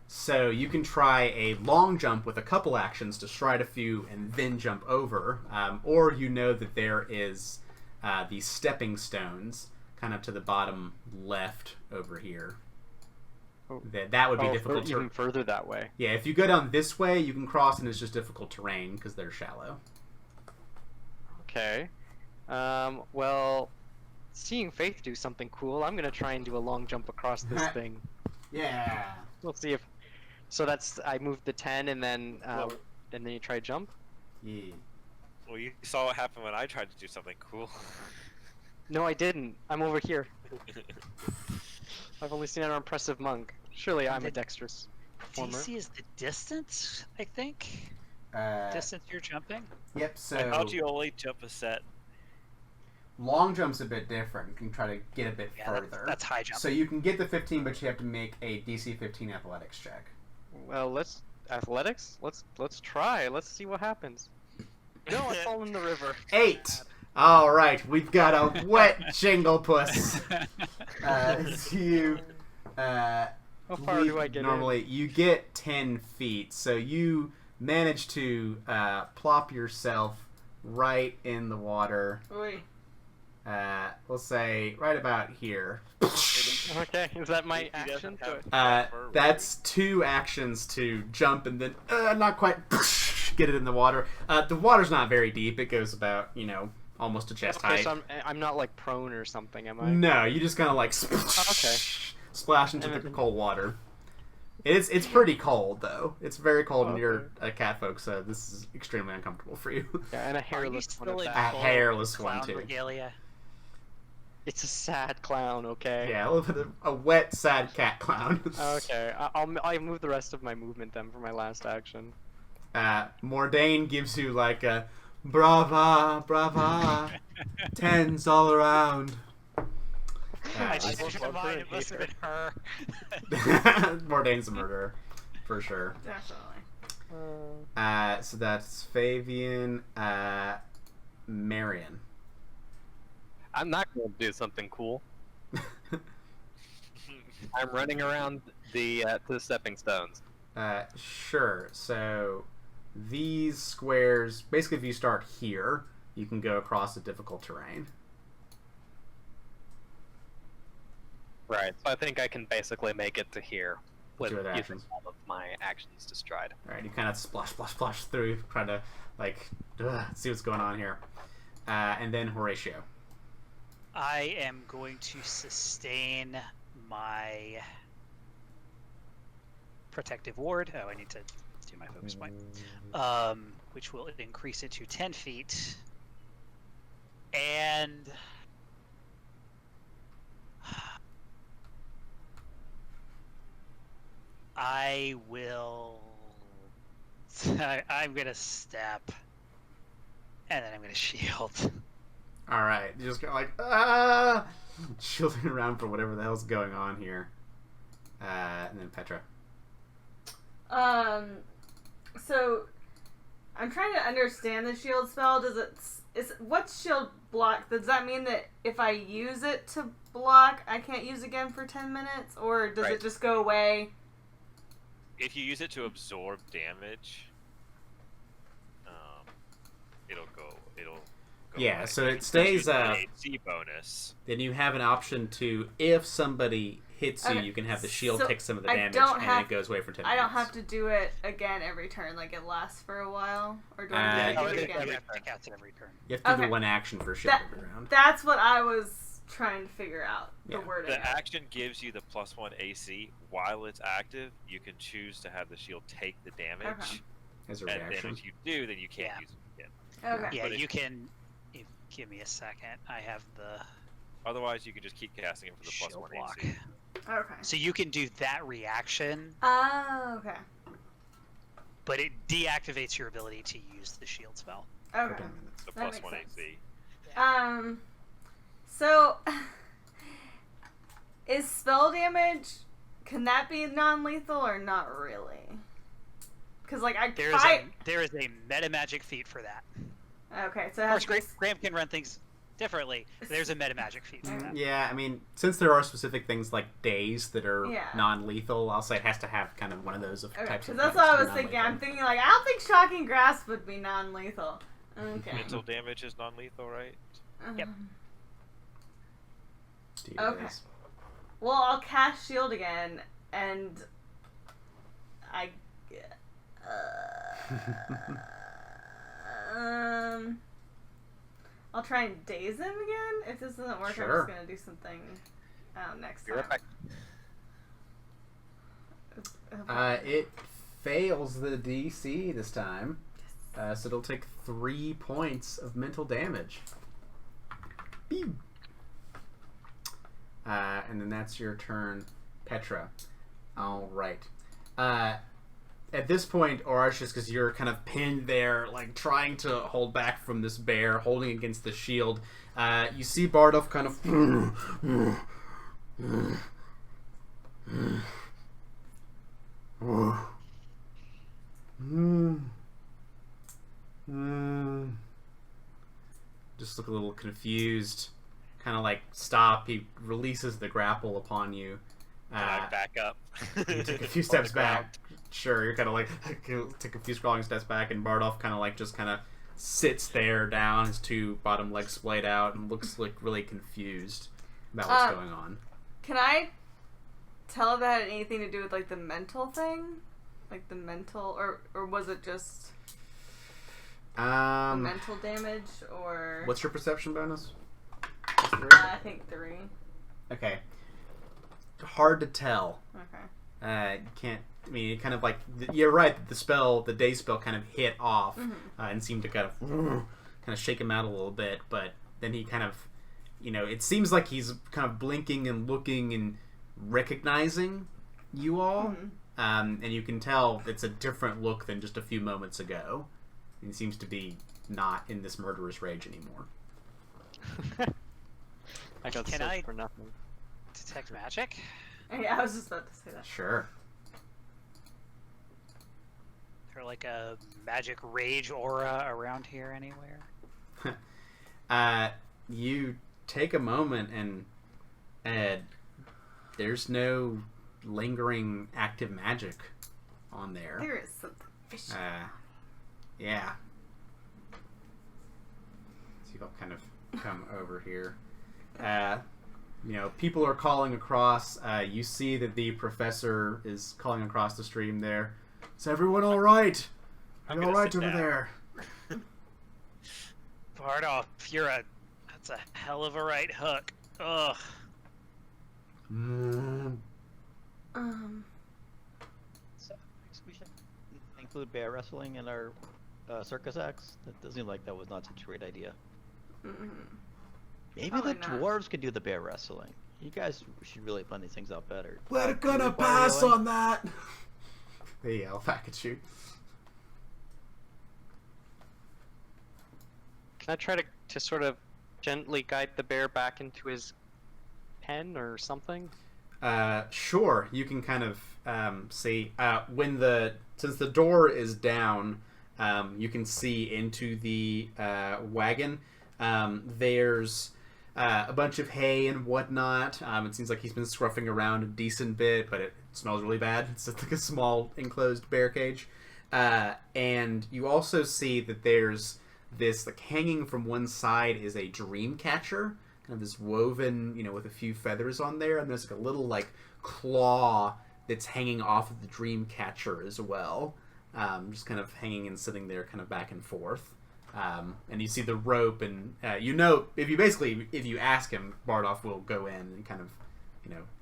So you can try a long jump with a couple actions to stride a few and then jump over, or you know that there is these stepping stones kind of to the bottom left over here. Oh. That would be Oh, difficult. even further that way. Yeah, if you go down this way, you can cross, and it's just difficult terrain because they're shallow. Okay. Well, seeing Faith do something cool, I'm gonna try and do a long jump across this thing. Yeah. We'll see if. So that's I moved the 10, and then and then you try to jump. Yeah. Well, you saw what happened when I tried to do something cool. No, I didn't. I'm over here. I've only seen an impressive monk. Surely I'm a dexterous performer. DC is the distance, I think. Distance you're jumping. Yep. So I thought you only jump a set. long jump's a bit different. You can try to get a bit Yeah, further. that's high jump. So you can get the 15, but you have to make a DC 15 athletics check. Well, let's athletics. Let's try. Let's see what happens. No, I fall in the river. 8. All right, we've got a wet jinglepuss. How far do I get normally you get 10 feet, so you manage to plop yourself right in the water. Oy. We'll say right about here. Okay, is that my He doesn't action? have- That's 2 actions to jump and then not quite get it in the water. The water's not very deep. It goes about, almost to chest Okay, height. so I'm not like prone or something, am I? No, you just kind of like Okay. splash into the cold water. It's pretty cold though. It's very cold, and you're a cat folk, so this is extremely uncomfortable for you. Yeah, and a Are you hairless one still at in that. full hairless one, clown too. regalia? It's a sad clown, okay? Yeah, a little bit of a wet, sad cat clown. Okay, I'll move the rest of my movement then for my last action. Mordain gives you like a brava, brava, tens all around. I I just love in mind her it must have been her. Mordain's a murderer, for sure. Definitely. So that's Fabian, Marion. I'm not going to do something cool. I'm running around the to the stepping stones. Sure. So these squares, basically, if you start here, you can go across the difficult terrain. Right. So I think I can basically make it to here with Two other using actions. all of my actions to stride. All right, you kind of splash through, trying to see what's going on here. And then Horatio. I am going to sustain my protective ward. Oh, I need to do my focus point. Which will increase it to 10 feet. And I will... I'm going to step. And then I'm going to shield. All right, you're just kind of shielding around for whatever the hell's going on here. And then Petra. So I'm trying to understand the shield spell. What's shield block? Does that mean that if I use it to block, I can't use again for 10 minutes, or does Right. it just go away? If you use it to absorb damage, it'll go. Yeah, away. so it It's stays. an AC bonus. Then you have an option to, if somebody hits you, Okay, you can have the shield so take some of the I damage, don't and have- it goes away for 10 I minutes. don't have to do it again every turn. Like it lasts for a while, or do I Uh, have to Oh, do it it is again? every cast at every turn. You have to do Okay. one action for shield every round. That's what I was trying to figure out. The Yeah. wording. The action gives you the +1 AC. While it's active, you can choose to have the shield take the damage, Okay. As a and reaction. then if you do, then you can't Yeah. use it again. Okay. Yeah, But if- you can... Give me a second. I have the Otherwise, you can just keep casting it for the shield +1 block. AC. Okay. So you can do that reaction, Oh, okay. but it deactivates your ability to use the shield spell. Okay. The That +1 makes AC. So is spell damage, can that be non-lethal or not really? Because like There is a meta magic feat for that. Okay, so it Of has course, to be... Graham can run things differently. But there's a meta magic feat for that. Yeah, I mean, since there are specific things like days that are Yeah. non-lethal, I'll say it has to have kind of one of those Okay, types of because that's things what I to was be thinking. I'm non-lethal. thinking like I don't think shocking grasp would be non-lethal. Okay. Mental damage is non-lethal, right? Yep. Steve Okay. is. Well, I'll cast shield again, and I. I'll try and daze him again. If this doesn't work, Sure. I'm just gonna do something next Be time. right back. It fails the DC this time, so it'll take 3 points of mental damage. Beep. And then that's your turn, Petra. All right. At this point, Oratius, because you're kind of pinned there, like trying to hold back from this bear, holding against the shield, you see Bardolph kind of just look a little confused, kind of like stop. He releases the grapple upon you. Can I back up? You take a few On steps the ground? back. Sure, you're kind of like take a few scrawling steps back, and Bardolph kind of like just kind of sits there down, his two bottom legs splayed out, and looks like really confused about what's going on. Can I tell if that had anything to do with like the mental thing, like the mental, or was it just mental damage, or what's your perception bonus? I think 3. Okay. Hard to tell. Okay. You can't. I mean, it kind of like you're right. The day spell, kind of hit off and seemed to kind of shake him out a little bit. But then he kind of, it seems like he's kind of blinking and looking and recognizing you all, and you can tell it's a different look than just a few moments ago. He seems to be not in this murderous rage anymore. I got Can searched I- for nothing. Detect magic? Yeah, I was just about to say that. Sure. Or like a magic rage aura around here anywhere? You take a moment and there's no lingering active magic on there. There is something fishy. Yeah. See if I'll kind of come over here. People are calling across. You see that the professor is calling across the stream there. Is everyone all right? I'm You gonna all right sit over down. there? Bardoff, that's a hell of a right hook. Ugh. So, we should include bear wrestling in our circus acts. That doesn't seem like that was not such a great idea. Maybe Probably the not. dwarves could do the bear wrestling. You guys should really plan these things out better. We're Do you gonna require pass healing? on that. They yell back at you. Can I try to sort of gently guide the bear back into his pen or something? Sure. You can kind of see since the door is down, you can see into the wagon. There's a bunch of hay and whatnot. It seems like he's been scruffing around a decent bit, but it smells really bad. It's like a small enclosed bear cage. And you also see that there's this, like, hanging from one side is a dream catcher, kind of this woven, with a few feathers on there, and there's like a little like claw that's hanging off of the dream catcher as well, just kind of hanging and sitting there, kind of back and forth. And you see the rope, and if you ask him, Bardolph will go in and kind of,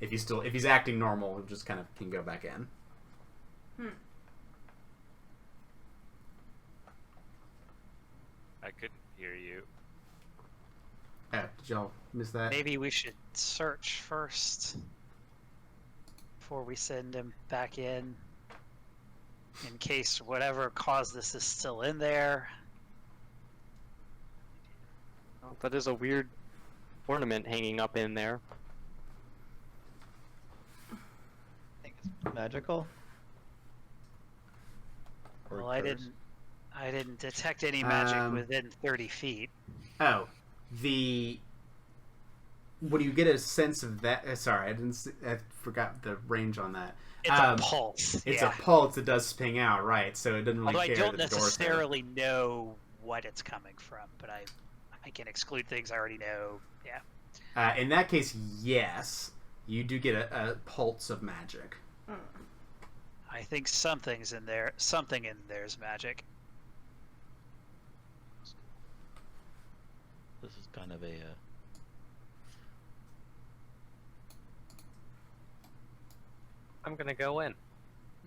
if he's acting normal, he'll just kind of can go back in. I couldn't hear you. Did y'all miss that? Maybe we should search first before we send him back in case whatever caused this is still in there. Oh, that is a weird ornament hanging up in there. I think it's magical. Or Well, I cursed. didn't detect any magic Um, within 30 feet. Oh, when you get a sense of that, sorry, I forgot the range on that. It's a pulse. It's yeah. a pulse that does ping out, right? So it doesn't really Although I care don't that the door's there. necessarily know what it's coming from, but I can exclude things I already know. Yeah. In that case, yes, you do get a pulse of magic. I think something's in there. Something in there's magic. This is kind of a. I'm gonna go in.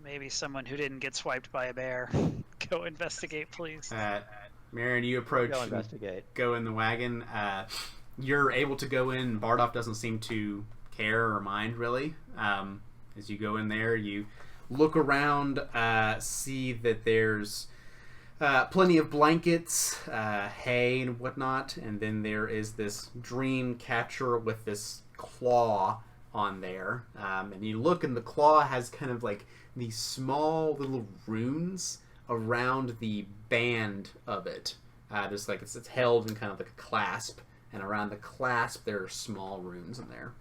Maybe someone who didn't get swiped by a bear. Go investigate, please. Marion, you approach Go and investigate. go in the wagon. You're able to go in. Bardolph doesn't seem to care or mind, really. As you go in there, you look around, see that there's plenty of blankets, hay and whatnot, and then there is this dream catcher with this claw on there. And you look, and the claw has kind of like these small little runes around the band of it. There's like it's held in kind of like a clasp, and around the clasp there are small runes in there.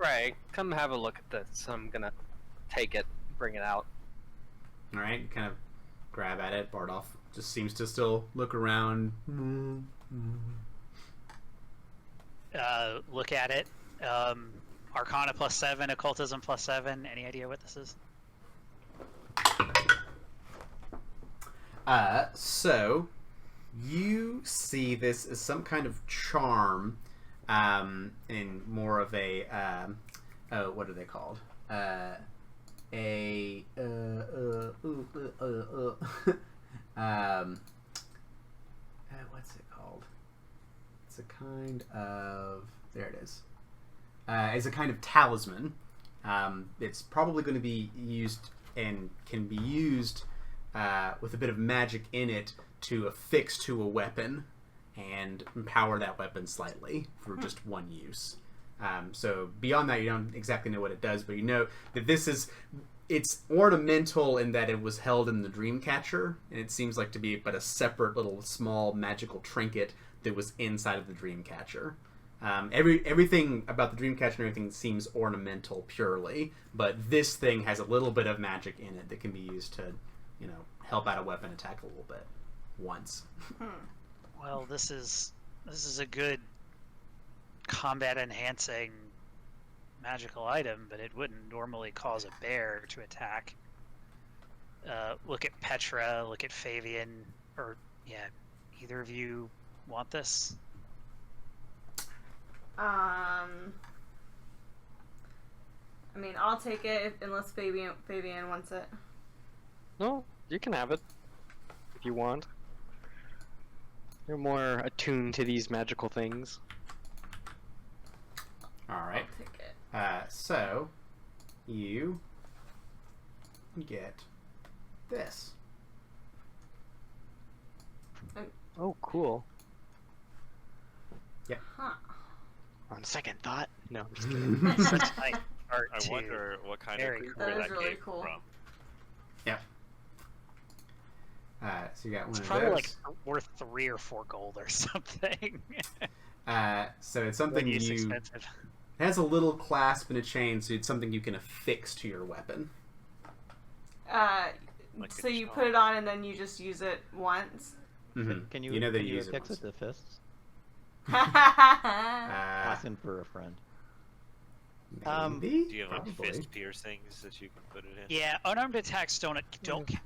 Right, come have a look at this. I'm gonna take it, bring it out. All right, you kind of grab at it. Bardolph just seems to still look around. Look at it. Arcana +7, Occultism +7. Any idea what this is? So you see this as some kind of charm, in more of a what are they called? What's it called? It's a kind of, there it is. It's a kind of talisman. It's probably going to be used and can be used with a bit of magic in it to affix to a weapon and empower that weapon slightly for just one use. So beyond that, you don't exactly know what it does, but you know that it's ornamental in that it was held in the Dreamcatcher, and it seems like to be but a separate little small magical trinket that was inside of the Dreamcatcher. Everything about the Dreamcatcher and everything seems ornamental purely, but this thing has a little bit of magic in it that can be used to, help out a weapon attack a little bit once. Well, this is a good combat enhancing magical item, but it wouldn't normally cause a bear to attack. Look at Petra, look at Fabian, or either of you want this? I mean, I'll take it unless Fabian wants it. No, you can have it if you want. You're more attuned to these magical things. All right. I'll take it. So you get this. Oh, cool. Huh. On second thought, no, I'm just kidding. Such nice art, I too. wonder what kind Very of cool. creature That is that really came cool. from. So you got one It's of probably those. like worth 3 or 4 gold or something. So it's something Really is you. expensive. It has a little clasp and a chain, so it's something you can affix to your weapon. Like So a you charm. put it on and then you just use it once? Mm-hmm. Can you, You know that can you you use it affix once. it to fists? Uh, Asking for a friend. maybe? Do you have like Probably. fist piercings that you can put it in? Yeah, unarmed attacks don't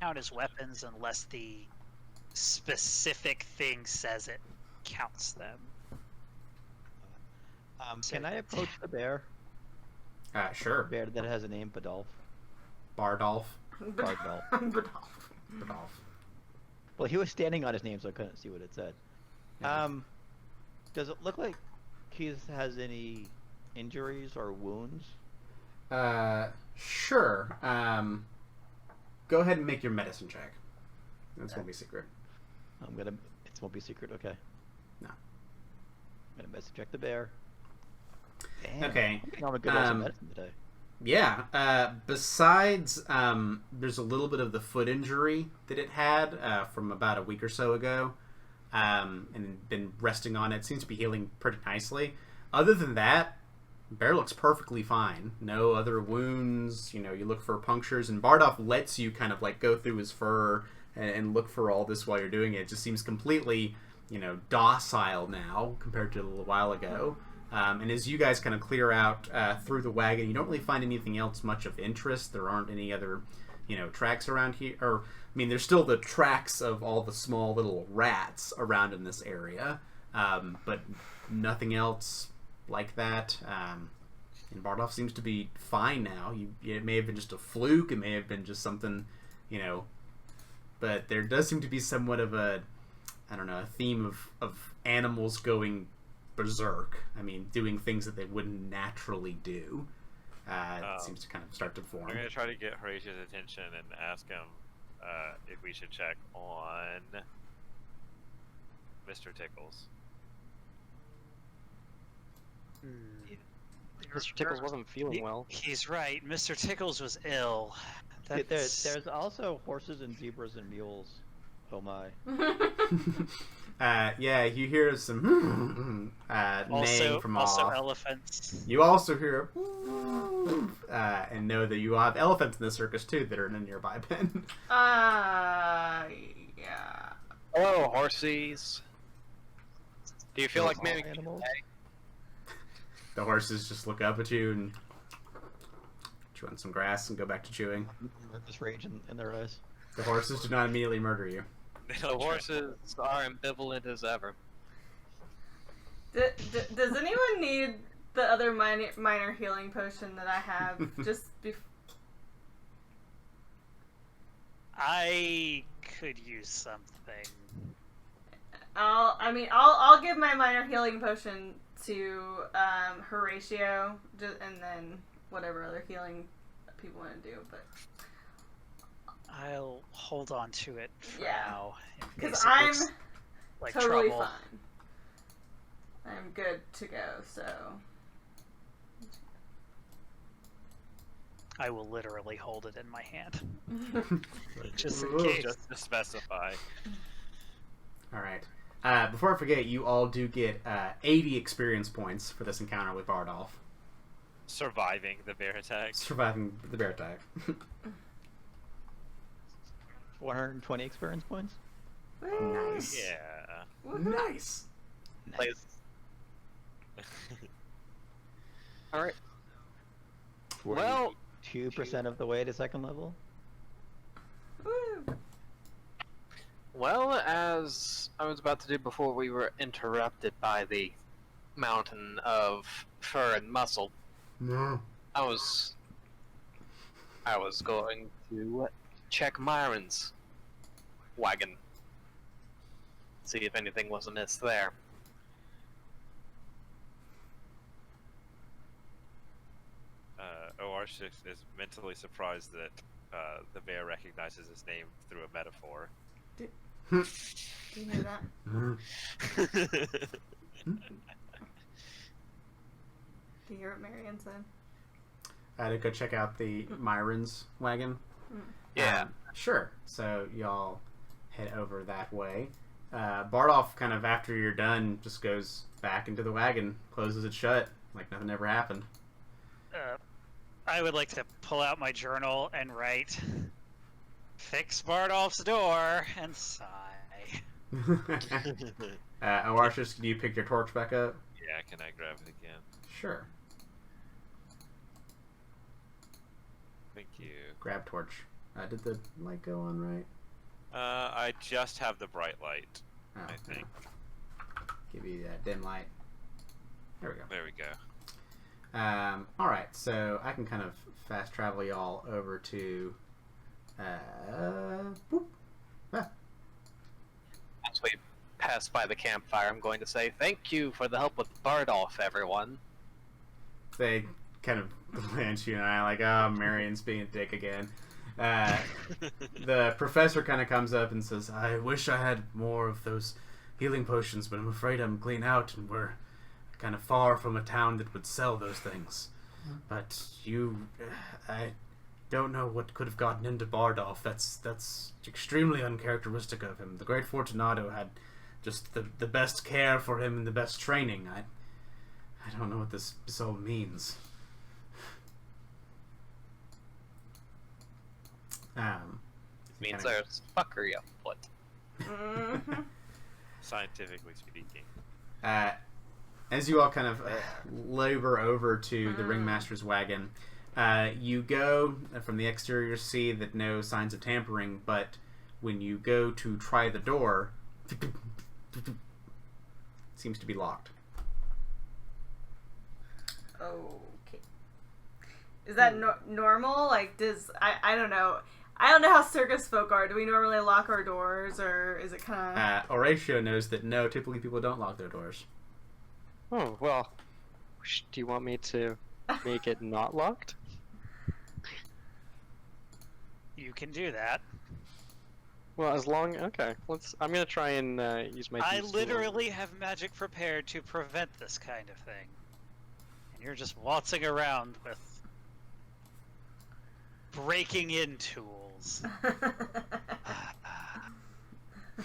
count as weapons unless the specific thing says it counts them. Can I approach the bear? Sure. Bear that has a name, Badolf. Bardolph. Bardolph. Bardolph. Well, he was standing on his name, so I couldn't see what it said. Yeah. Does it look like he has any injuries or wounds? Sure. Go ahead and make your medicine check. This won't be secret. It won't be secret, okay. No. I'm gonna medicine check the bear. Damn, Okay. I'm getting on a good dose of medicine today. Yeah. Besides, there's a little bit of the foot injury that it had from about a week or so ago, and been resting on it. Seems to be healing pretty nicely. Other than that, bear looks perfectly fine. No other wounds. You look for punctures, and Bardolph lets you kind of like go through his fur and look for all this while you're doing it. It just seems completely, docile now compared to a little while ago. And as you guys kind of clear out through the wagon, you don't really find anything else much of interest. There aren't any other, tracks around here. There's still the tracks of all the small little rats around in this area, but nothing else like that. And Bardolph seems to be fine now. It may have been just a fluke. It may have been just something, but there does seem to be somewhat of a theme of animals going berserk. Doing things that they wouldn't naturally do. It seems to kind of start to form. I'm gonna try to get Horatio's attention and ask him if we should check on Mr. Tickles. Mr. Tickles wasn't feeling well. He's right. Mr. Tickles was ill. That's... There's also horses and zebras and mules Oh my. Yeah, you hear some neighing from also off. elephants. You also hear and know that you have elephants in the circus too that are in a nearby pen. Yeah. Hello, horsies. Do you feel like All maybe animals? The horses just look up at you and chew on some grass and go back to chewing. Just rage in their eyes. The horses do not immediately murder you. They the don't horses are ambivalent as ever? Does anyone need the other minor healing potion that I have? I could use something. I'll give my minor healing potion to Horatio, and then whatever other healing people want to do. But I'll hold on to it for Yeah. now. because I'm like totally trouble. fine, I'm good to go. So I will literally hold it in my hand. Just in case. just to specify. All right. Before I forget, you all do get 80 experience points for this encounter with Bardolph. Surviving the bear attack. Surviving the bear attack. 120 experience points? Nice. Yeah. Nice. Please. All right. Well, 2% of the way to second level? Woo. Well, as I was about to do before we were interrupted by the mountain of fur and muscle, No. I was going to check Myron's wagon, see if anything was amiss there. Oarshik is mentally surprised that the bear recognizes his name through a metaphor. Do you know that? Do you hear what Marion said? To go check out the Myron's wagon. Yeah. Sure. So y'all head over that way. Bardolph, kind of after you're done, just goes back into the wagon, closes it shut, like nothing ever happened. I would like to pull out my journal and write, "Fix Bardolph's door," and sigh. Oarshis, can you pick your torch back up? Yeah, can I grab it again? Sure. Thank you. Grab torch. Did the light go on right? I just have the bright light, Oh, I think. Give you that dim light. There we go. There we go. Alright, so I can kind of fast travel y'all over to boop. As we pass by the campfire, I'm going to say thank you for the help with Bardolph, everyone. They kind of glance at you and I like, oh, Marion's being a dick again. The professor kind of comes up and says, I wish I had more of those healing potions, but I'm afraid I'm clean out and we're kind of far from a town that would sell those things. But I don't know what could have gotten into Bardolph. That's extremely uncharacteristic of him. The great Fortunato had just the best care for him and the best training. I don't know what this all means. Means there's fuckery afoot. Scientifically speaking. As you all kind of labor over to the ringmaster's wagon, you go from the exterior, see that no signs of tampering, but when you go to try the door, it seems to be locked. Okay. Is that normal? Like, I don't know. I don't know how circus folk are. Do we normally lock our doors, or is it kind of... Horatio knows that no, typically people don't lock their doors. Oh, well. Do you want me to make it not locked? You can do that. Well, as long... Okay, I'm gonna try and use my... I DC literally have magic prepared to prevent this kind of thing. And you're just waltzing around with breaking in tools.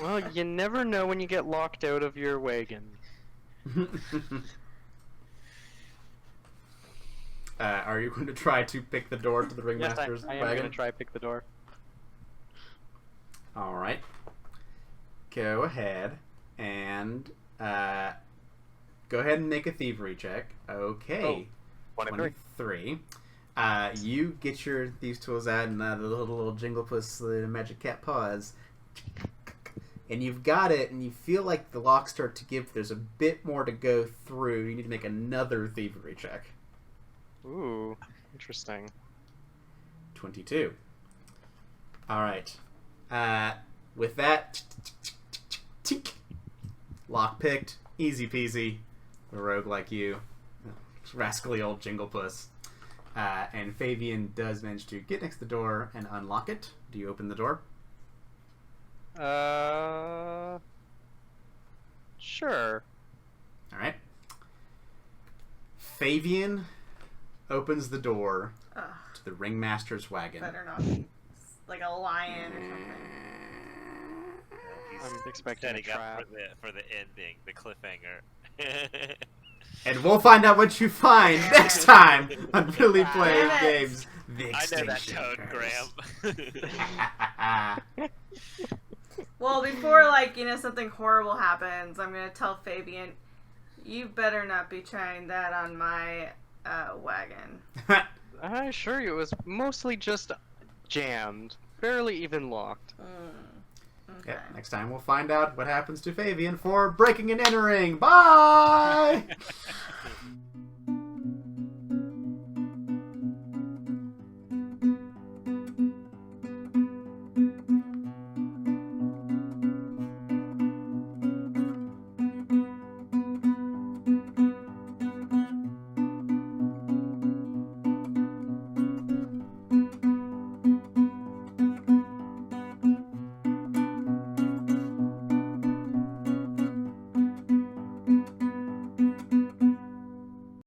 Well, you never know when you get locked out of your wagon. Are you going to try to pick the door to the ringmaster's I am wagon? gonna try pick the door. All right. Go ahead and go ahead and make a thievery check. Okay. Oh, 23. You get your thieves' tools out and the little Jinglepuss, the magic cat paws, and you've got it, and you feel like the locks start to give. There's a bit more to go through. You need to make another thievery check. Ooh, interesting. 22. All right. With that, lock picked, easy peasy. A rogue like you, rascally old Jinglepuss. And Fabian does manage to get next to the door and unlock it. Do you open the door? Sure. All right. Fabian opens the door Ugh, to the ringmaster's wagon. better not be like a lion or something. He's I'm expecting a setting up trap. for the ending, the cliffhanger. And we'll find out what you find next time on Really Playing Damn it. Games. The I know that Extinction tone, Curse. Graham. Well, before something horrible happens, I'm gonna tell Fabian, you better not be trying that on my wagon. I assure you, it was mostly just jammed, barely even locked. Okay. Yeah, next time we'll find out what happens to Fabian for breaking and entering. Bye!